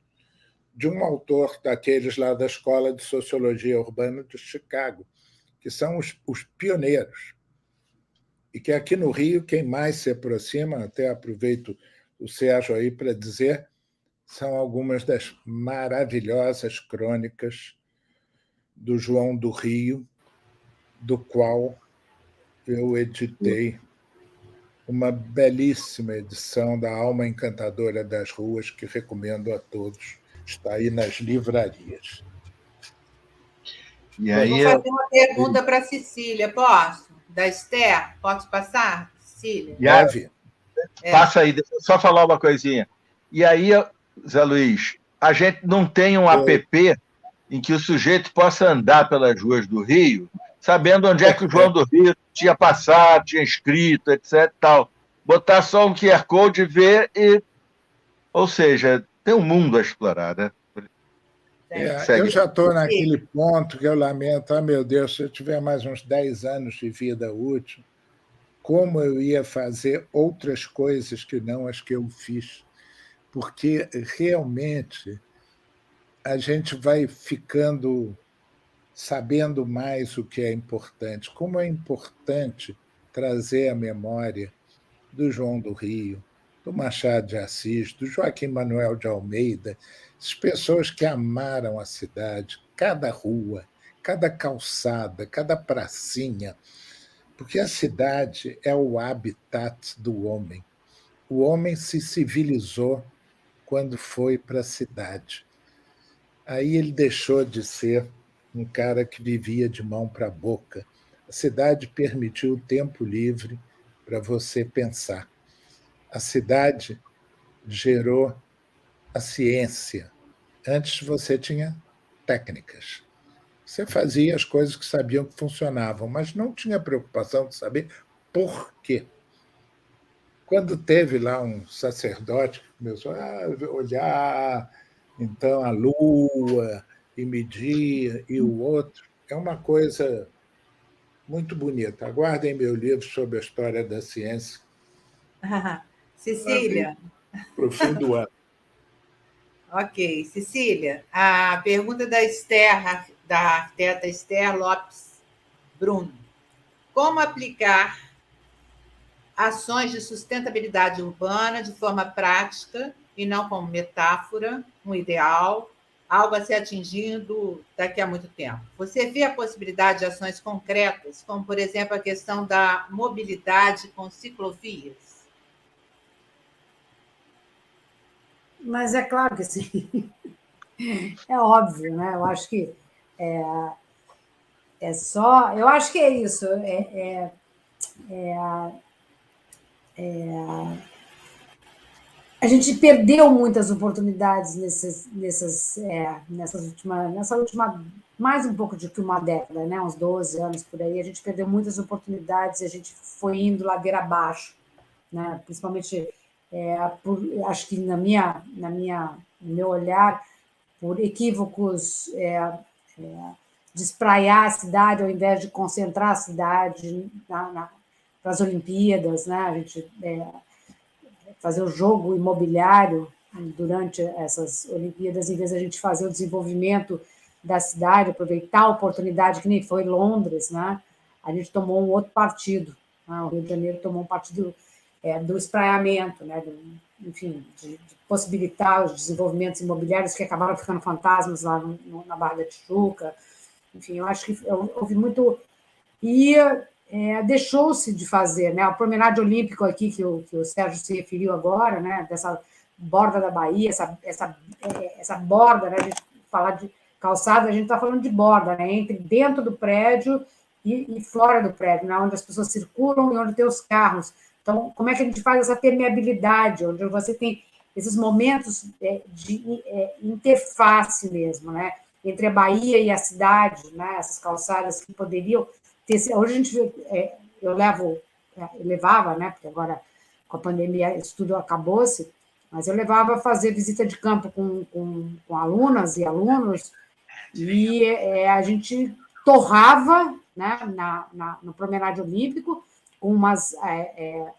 de um autor daqueles lá da Escola de Sociologia Urbana de Chicago, que são os pioneiros. E que aqui no Rio, quem mais se aproxima, até aproveito o Sérgio aí para dizer, são algumas das maravilhosas crônicas do João do Rio, do qual eu editei uma belíssima edição da Alma Encantadora das Ruas, que recomendo a todos. Está aí nas livrarias. E aí, vou fazer uma pergunta para a Cecília, posso? Da Esther? Posso passar, Cecília? Deve. Passa aí, deixa eu só falar uma coisinha. E aí, Zé Luiz, a gente não tem um app em que o sujeito possa andar pelas ruas do Rio, sabendo onde é que o João do Rio tinha passado, tinha escrito, etc. Tal. Botar só um QR Code e ver, ou seja, tem um mundo a explorar, né? Eu já estou naquele ponto que eu lamento, meu Deus, se eu tiver mais uns 10 anos de vida útil, como eu ia fazer outras coisas que não as que eu fiz? Porque realmente a gente vai ficando sabendo mais o que é importante. Como é importante trazer a memória do João do Rio, do Machado de Assis, do Joaquim Manuel de Almeida, as pessoas que amaram a cidade, cada rua, cada calçada, cada pracinha, porque a cidade é o habitat do homem. O homem se civilizou quando foi para a cidade. Aí ele deixou de ser um cara que vivia de mão para a boca. A cidade permitiu o tempo livre para você pensar. A cidade gerou a ciência. Antes você tinha técnicas. Você fazia as coisas que sabiam que funcionavam, mas não tinha preocupação de saber por quê. Quando teve lá um sacerdote que começou a olhar então a Lua e medir, e o outro, é uma coisa muito bonita. Aguardem meu livro sobre a história da ciência. Cecília. Para o fim do ano. Ok. Cecília, a pergunta da Esther, da arquiteta Esther Lopes Bruno. Como aplicar ações de sustentabilidade urbana de forma prática e não como metáfora, um ideal, algo a ser atingido daqui a muito tempo? Você vê a possibilidade de ações concretas, como, por exemplo, a questão da mobilidade com ciclovias? Mas é claro que sim. É óbvio, né? Eu acho que é só... Eu acho que é isso. A gente perdeu muitas oportunidades nessa última, mais um pouco de que uma década, né? Uns 12 anos por aí, a gente perdeu muitas oportunidades e a gente foi indo ladeira abaixo, né? Principalmente, acho que no meu olhar, por equívocos de espraiar a cidade ao invés de concentrar a cidade para as Olimpíadas, né? A gente fazer o jogo imobiliário durante essas Olimpíadas, em vez de a gente fazer o desenvolvimento da cidade, aproveitar a oportunidade, que nem foi Londres, né? A gente tomou um outro partido. Né? O Rio de Janeiro tomou um partido do espraiamento, né? Enfim, de possibilitar os desenvolvimentos imobiliários que acabaram ficando fantasmas lá na Barra da Tijuca. Enfim, eu acho que houve muito... E deixou-se de fazer, né? O promenade olímpico aqui, que o Sérgio se referiu agora, né? Dessa borda da Bahia, essa borda, né? A gente falar de calçada, a gente está falando de borda, né? Entre dentro do prédio e fora do prédio, né? Onde as pessoas circulam e onde tem os carros. Então, como é que a gente faz essa permeabilidade, onde você tem esses momentos de interface mesmo, né? Entre a Bahia e a cidade, né? Essas calçadas que poderiam ter... Hoje a gente eu levava, né? Porque agora com a pandemia isso tudo acabou-se, mas eu levava a fazer visita de campo com alunas e alunos e a gente torrava, né? No promenade olímpico, umas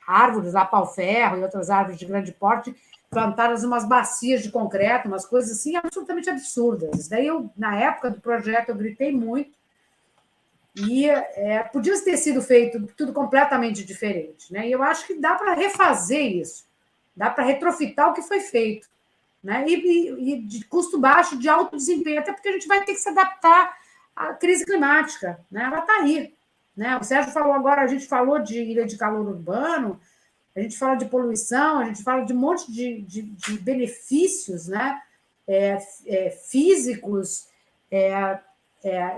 árvores, lá pau-ferro e outras árvores de grande porte, plantadas em umas bacias de concreto, umas coisas assim absolutamente absurdas. Daí, na época do projeto, eu gritei muito, e podia ter sido feito tudo completamente diferente, né? E eu acho que dá para refazer isso, dá para retrofitar o que foi feito, né? E de custo baixo, de alto desempenho, até porque a gente vai ter que se adaptar à crise climática, né? Ela está aí, né? O Sérgio falou agora, a gente falou de ilha de calor urbano, a gente fala de poluição, a gente fala de um monte de benefícios, né? Físicos,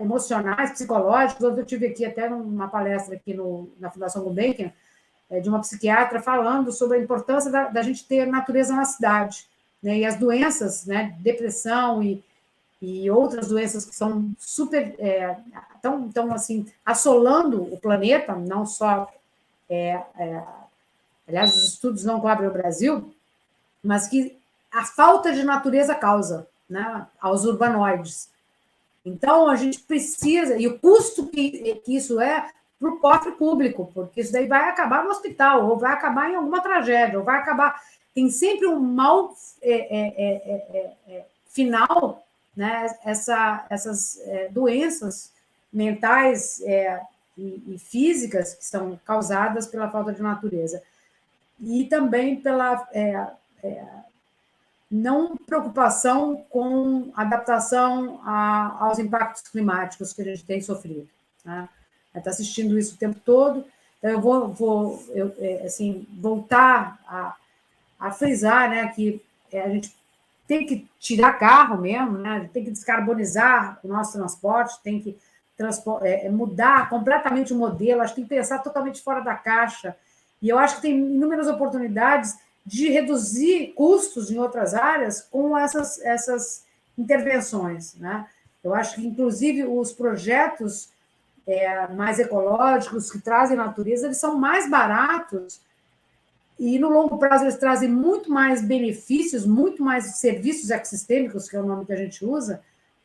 emocionais, psicológicos. Eu tive aqui até uma palestra aqui na Fundação Gulbenkian, de uma psiquiatra falando sobre a importância da gente ter natureza na cidade, né? E as doenças, né? Depressão e outras doenças que são super tão assim assolando o planeta, não só aliás, os estudos não cobrem o Brasil, mas que a falta de natureza causa, né, aos urbanoides. Então, a gente precisa, e o custo que isso é para o cofre público, porque isso daí vai acabar no hospital, ou vai acabar em alguma tragédia, ou vai acabar... Tem sempre um mal final, né, essas doenças mentais e físicas que são causadas pela falta de natureza. E também pela não preocupação com adaptação aos impactos climáticos que a gente tem sofrido, né? Está assistindo isso o tempo todo, então eu vou assim, voltar a frisar, né, que a gente tem que tirar carro mesmo, né? Tem que descarbonizar o nosso transporte, tem que mudar completamente o modelo, acho que tem que pensar totalmente fora da caixa. E eu acho que tem inúmeras oportunidades de reduzir custos em outras áreas com essas intervenções, né? Eu acho que, inclusive, os projetos mais ecológicos, que trazem natureza, eles são mais baratos e, no longo prazo, eles trazem muito mais benefícios, muito mais serviços ecossistêmicos, que é o nome que a gente usa,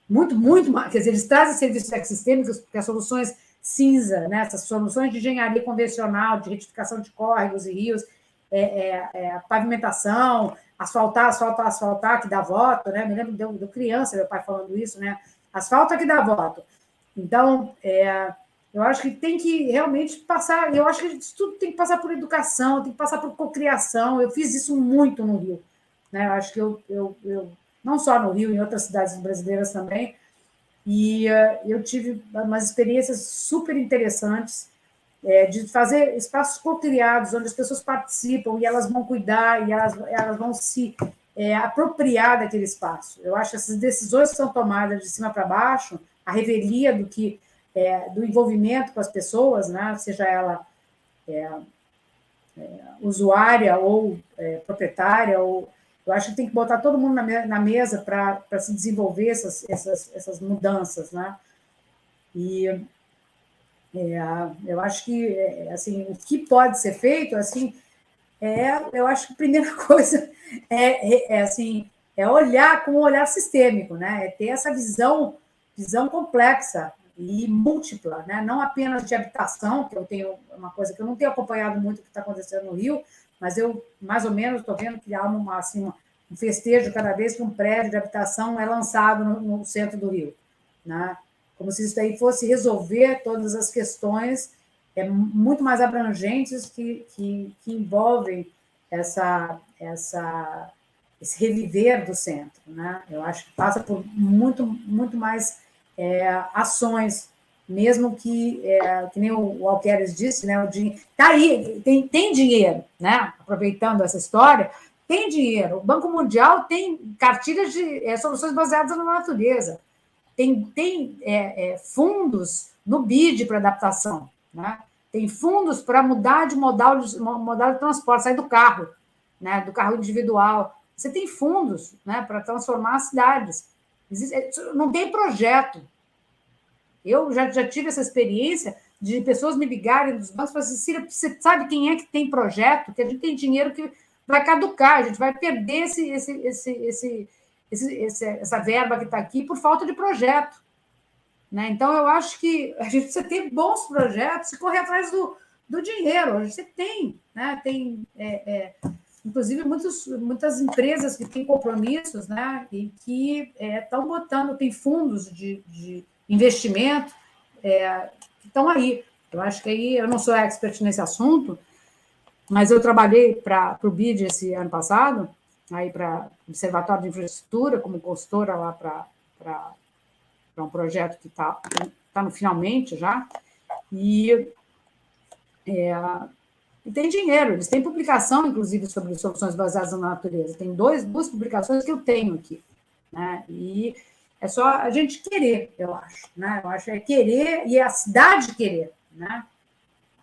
muito mais, quer dizer, eles trazem serviços ecossistêmicos, porque as soluções cinza, né? Essas soluções de engenharia convencional, de retificação de córregos e rios, pavimentação, asfaltar, que dá voto, né? Me lembro de criança, meu pai falando isso, né? Asfalta que dá voto. Então, eu acho que tem que realmente passar, eu acho que isso tudo tem que passar por educação, tem que passar por cocriação. Eu fiz isso muito no Rio, né? Eu acho que eu não só no Rio, em outras cidades brasileiras também, e eu tive umas experiências super interessantes de fazer espaços co-criados, onde as pessoas participam e elas vão cuidar e elas vão se apropriar daquele espaço. Eu acho que essas decisões que são tomadas de cima para baixo, a revelia do envolvimento com as pessoas, né? Seja ela usuária ou proprietária, eu acho que tem que botar todo mundo na mesa para se desenvolver essas mudanças, né? E eu acho que assim, o que pode ser feito, assim, eu acho que a primeira coisa é olhar com um olhar sistêmico, né? Ter essa visão complexa e múltipla, né? Não apenas de habitação, que eu tenho uma coisa que eu não tenho acompanhado muito o que está acontecendo no Rio, mas eu, mais ou menos, estou vendo que há um festejo cada vez que um prédio de habitação é lançado no centro do Rio, né? Como se isso daí fosse resolver todas as questões muito mais abrangentes que envolvem esse reviver do centro, né? Eu acho que passa por muito mais ações, mesmo que nem o Alqueires disse, né? Tá aí, tem dinheiro, né? Aproveitando essa história, tem dinheiro. O Banco Mundial tem cartilhas de soluções baseadas na natureza. Tem fundos no BID para adaptação, né? Tem fundos para mudar de modal de transporte, sair do carro, né? Do carro individual. Você tem fundos, né, para transformar as cidades. Não tem projeto. Eu já tive essa experiência de pessoas me ligarem dos bancos e falarem assim, Cira, você sabe quem é que tem projeto? Que a gente tem dinheiro que vai caducar, a gente vai perder essa verba que está aqui por falta de projeto, né? Então, eu acho que a gente precisa ter bons projetos e correr atrás do dinheiro. Hoje você tem, né? Tem, inclusive, muitas empresas que têm compromissos, né? E que estão botando, tem fundos de investimento que estão aí. Eu acho que aí, eu não sou expert nesse assunto, mas eu trabalhei para o BID esse ano passado, aí para o Observatório de Infraestrutura, como consultora lá para um projeto que está no finalmente já, e tem dinheiro, eles têm publicação, inclusive, sobre soluções baseadas na natureza. Tem duas publicações que eu tenho aqui, né? E é só a gente querer, eu acho, né? Eu acho que é querer e a cidade querer, né?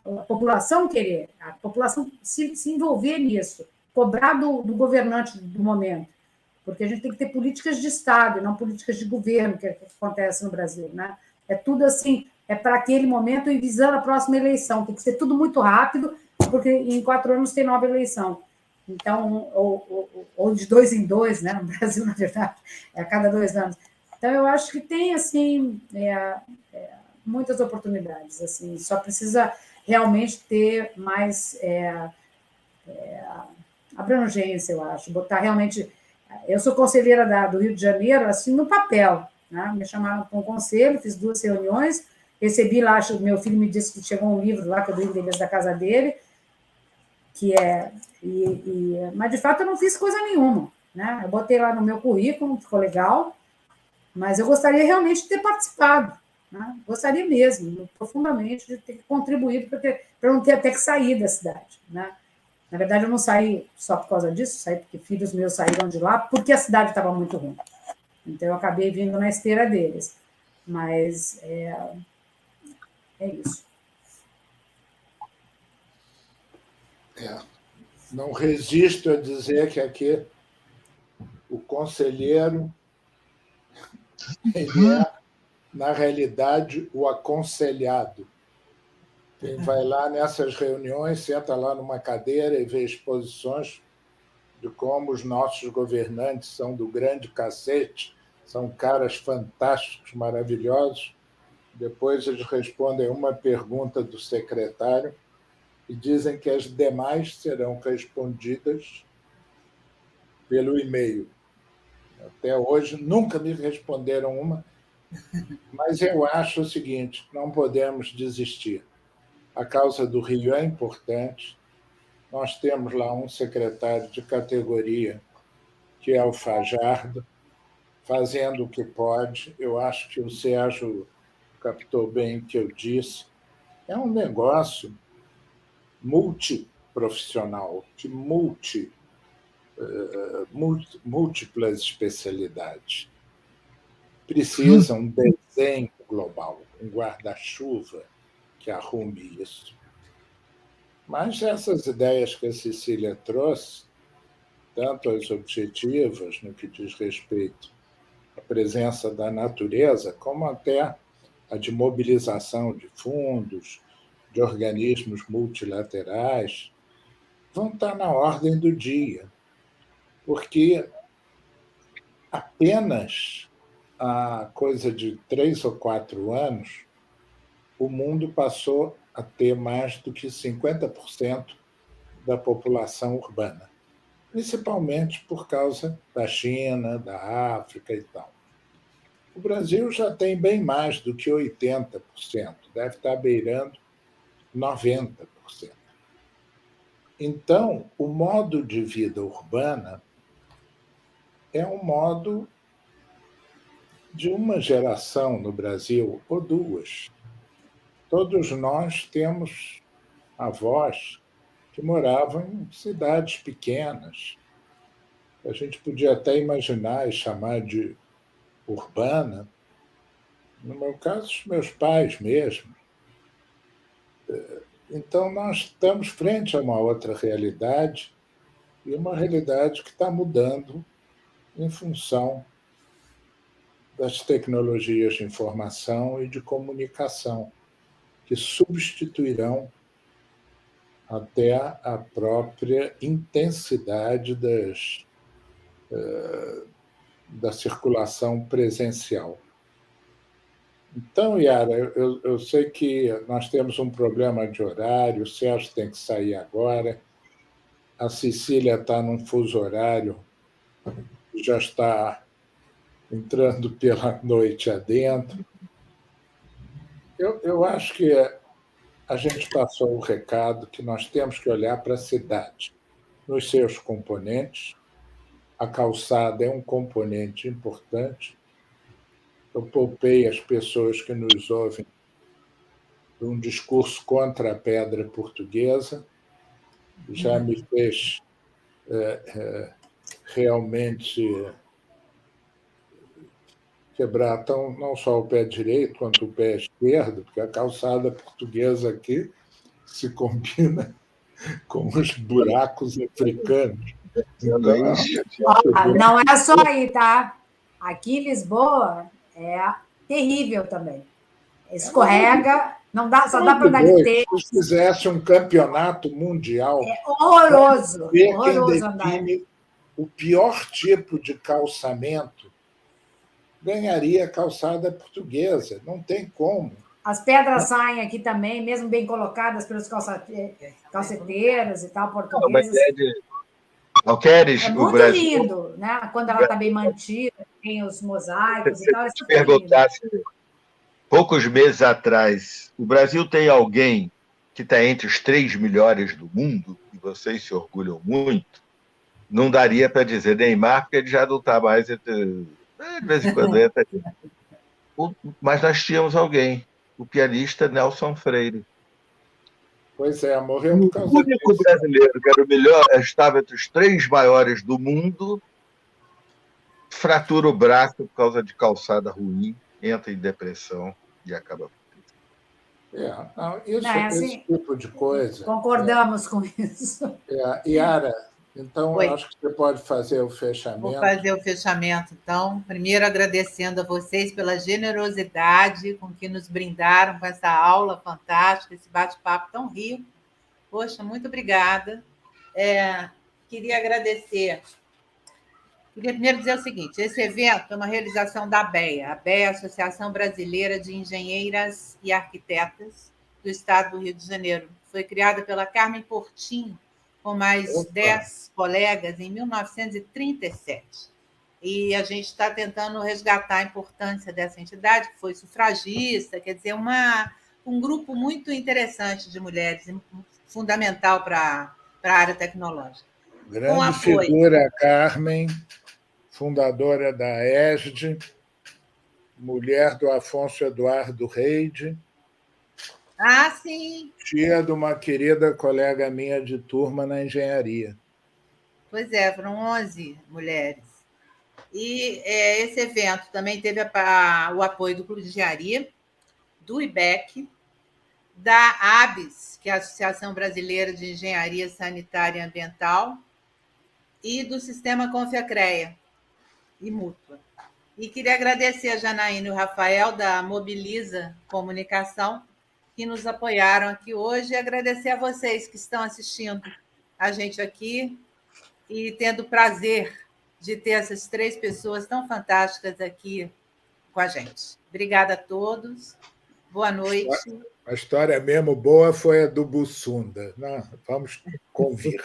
A população querer, a população se envolver nisso, cobrar do governante do momento, porque a gente tem que ter políticas de Estado e não políticas de governo, que é o que acontece no Brasil, né? É tudo assim, é para aquele momento e visando a próxima eleição, tem que ser tudo muito rápido, porque em 4 anos tem nova eleição. Então, ou de 2 em 2, né? No Brasil, na verdade, é a cada 2 anos. Então, eu acho que tem, assim, muitas oportunidades, assim, só precisa realmente ter mais abrangência, eu acho, botar realmente... Eu sou conselheira do Rio de Janeiro, assim, no papel, né? Me chamaram para um conselho, fiz 2 reuniões, recebi lá, meu filho me disse que chegou um livro lá, que eu dei o endereço da casa dele, que mas, de fato, eu não fiz coisa nenhuma, né? Eu botei lá no meu currículo, ficou legal, mas eu gostaria realmente de ter participado, né? Gostaria mesmo, profundamente, de ter contribuído para não ter até que sair da cidade, né? Na verdade, eu não saí só por causa disso, saí porque filhos meus saíram de lá, porque a cidade estava muito ruim. Então, eu acabei vindo na esteira deles. Mas é isso. Não resisto a dizer que aqui o conselheiro ele é, na realidade, o aconselhado. Quem vai lá nessas reuniões, senta lá numa cadeira e vê exposições de como os nossos governantes são do grande cacete, são caras fantásticos, maravilhosos. Depois eles respondem uma pergunta do secretário e dizem que as demais serão respondidas pelo e-mail. Até hoje nunca me responderam uma, mas eu acho o seguinte, não podemos desistir. A causa do Rio é importante. Nós temos lá um secretário de categoria, que é o Fajardo, fazendo o que pode. Eu acho que o Sérgio captou bem o que eu disse. É um negócio multiprofissional, de múltiplas especialidades. Precisa um desenho global, um guarda-chuva que arrume isso. Mas essas ideias que a Cecília trouxe, tanto as objetivas, no que diz respeito à presença da natureza, como até a de mobilização de fundos, de organismos multilaterais, vão estar na ordem do dia, porque apenas há coisa de 3 ou 4 anos, o mundo passou a ter mais do que 50% da população urbana, principalmente por causa da China, da África e tal. O Brasil já tem bem mais do que 80%, deve estar beirando 90%. Então, o modo de vida urbana é um modo de uma geração no Brasil, ou 2. Todos nós temos avós que moravam em cidades pequenas. A gente podia até imaginar e chamar de urbana. No meu caso, os meus pais mesmo. Então, nós estamos frente a uma outra realidade, e uma realidade que está mudando em função das tecnologias de informação e de comunicação, que substituirão até a própria intensidade da circulação presencial. Então, Yara, eu sei que nós temos um problema de horário, o Sérgio tem que sair agora, a Cecília está num fuso horário, já está entrando pela noite adentro. Eu acho que a gente passou o recado que nós temos que olhar para a cidade, nos seus componentes. A calçada é um componente importante. Eu poupei as pessoas que nos ouvem de um discurso contra a pedra portuguesa, já me fez realmente quebrar não só o pé direito quanto o pé esquerdo, porque a calçada portuguesa aqui se combina com os buracos africanos. Então, não é só aí, tá? Aqui em Lisboa é terrível também. Escorrega, não dá, só dá para andar de tênis. Se fizesse um campeonato mundial, é horroroso. Ver horroroso quem define andar. O pior tipo de calçamento ganharia a calçada portuguesa. Não tem como. As pedras saem aqui também, mesmo bem colocadas pelos calceteiros e tal, portugueses. Alqueires, é muito o Brasil, lindo, né? Quando ela está bem mantida, tem os mosaicos e tal. Se perguntasse, poucos meses atrás, o Brasil tem alguém que está entre os 3 melhores do mundo, e vocês se orgulham muito, não daria para dizer Neymar, porque ele já não está mais entre... De vez em quando entra. Mas nós tínhamos alguém, o pianista Nelson Freire. Pois é, morreu por causa disso. O único brasileiro que era o melhor, estava entre os 3 maiores do mundo, fratura o braço por causa de calçada ruim, entra em depressão e acaba. Esse tipo de coisa. Concordamos com isso. Yara, então eu acho que você pode fazer o fechamento. Vou fazer o fechamento, então. Primeiro, agradecendo a vocês pela generosidade com que nos brindaram com essa aula fantástica, esse bate-papo tão rico. Poxa, muito obrigada. Queria agradecer. Queria primeiro dizer o seguinte: esse evento é uma realização da ABEA. A ABEA é a Associação Brasileira de Engenheiras e Arquitetas do Estado do Rio de Janeiro. Foi criada pela Carmen Portinho, com mais 10 colegas, em 1937. E a gente está tentando resgatar a importância dessa entidade, que foi sufragista, quer dizer, um grupo muito interessante de mulheres, fundamental para a área tecnológica. Grande figura, Carmen, fundadora da ESD, mulher do Afonso Eduardo Reide. Ah, sim. Tia de uma querida colega minha de turma na engenharia. Pois é, foram 11 mulheres. E esse evento também teve o apoio do Clube de Engenharia, do IBEC, da ABS, que é a Associação Brasileira de Engenharia Sanitária e Ambiental, e do Sistema Confiacreia e Mútua. E queria agradecer a Janaína e o Rafael, da Mobiliza Comunicação, que nos apoiaram aqui hoje, e agradecer a vocês que estão assistindo a gente aqui e tendo o prazer de ter essas 3 pessoas tão fantásticas aqui com a gente. Obrigada a todos. Boa noite. A história mesmo boa foi a do Bussunda. Não, vamos convir.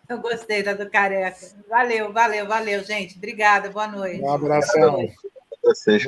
Eu gostei da do Careca. Valeu, gente. Obrigada, boa noite. Um abração. Vocês,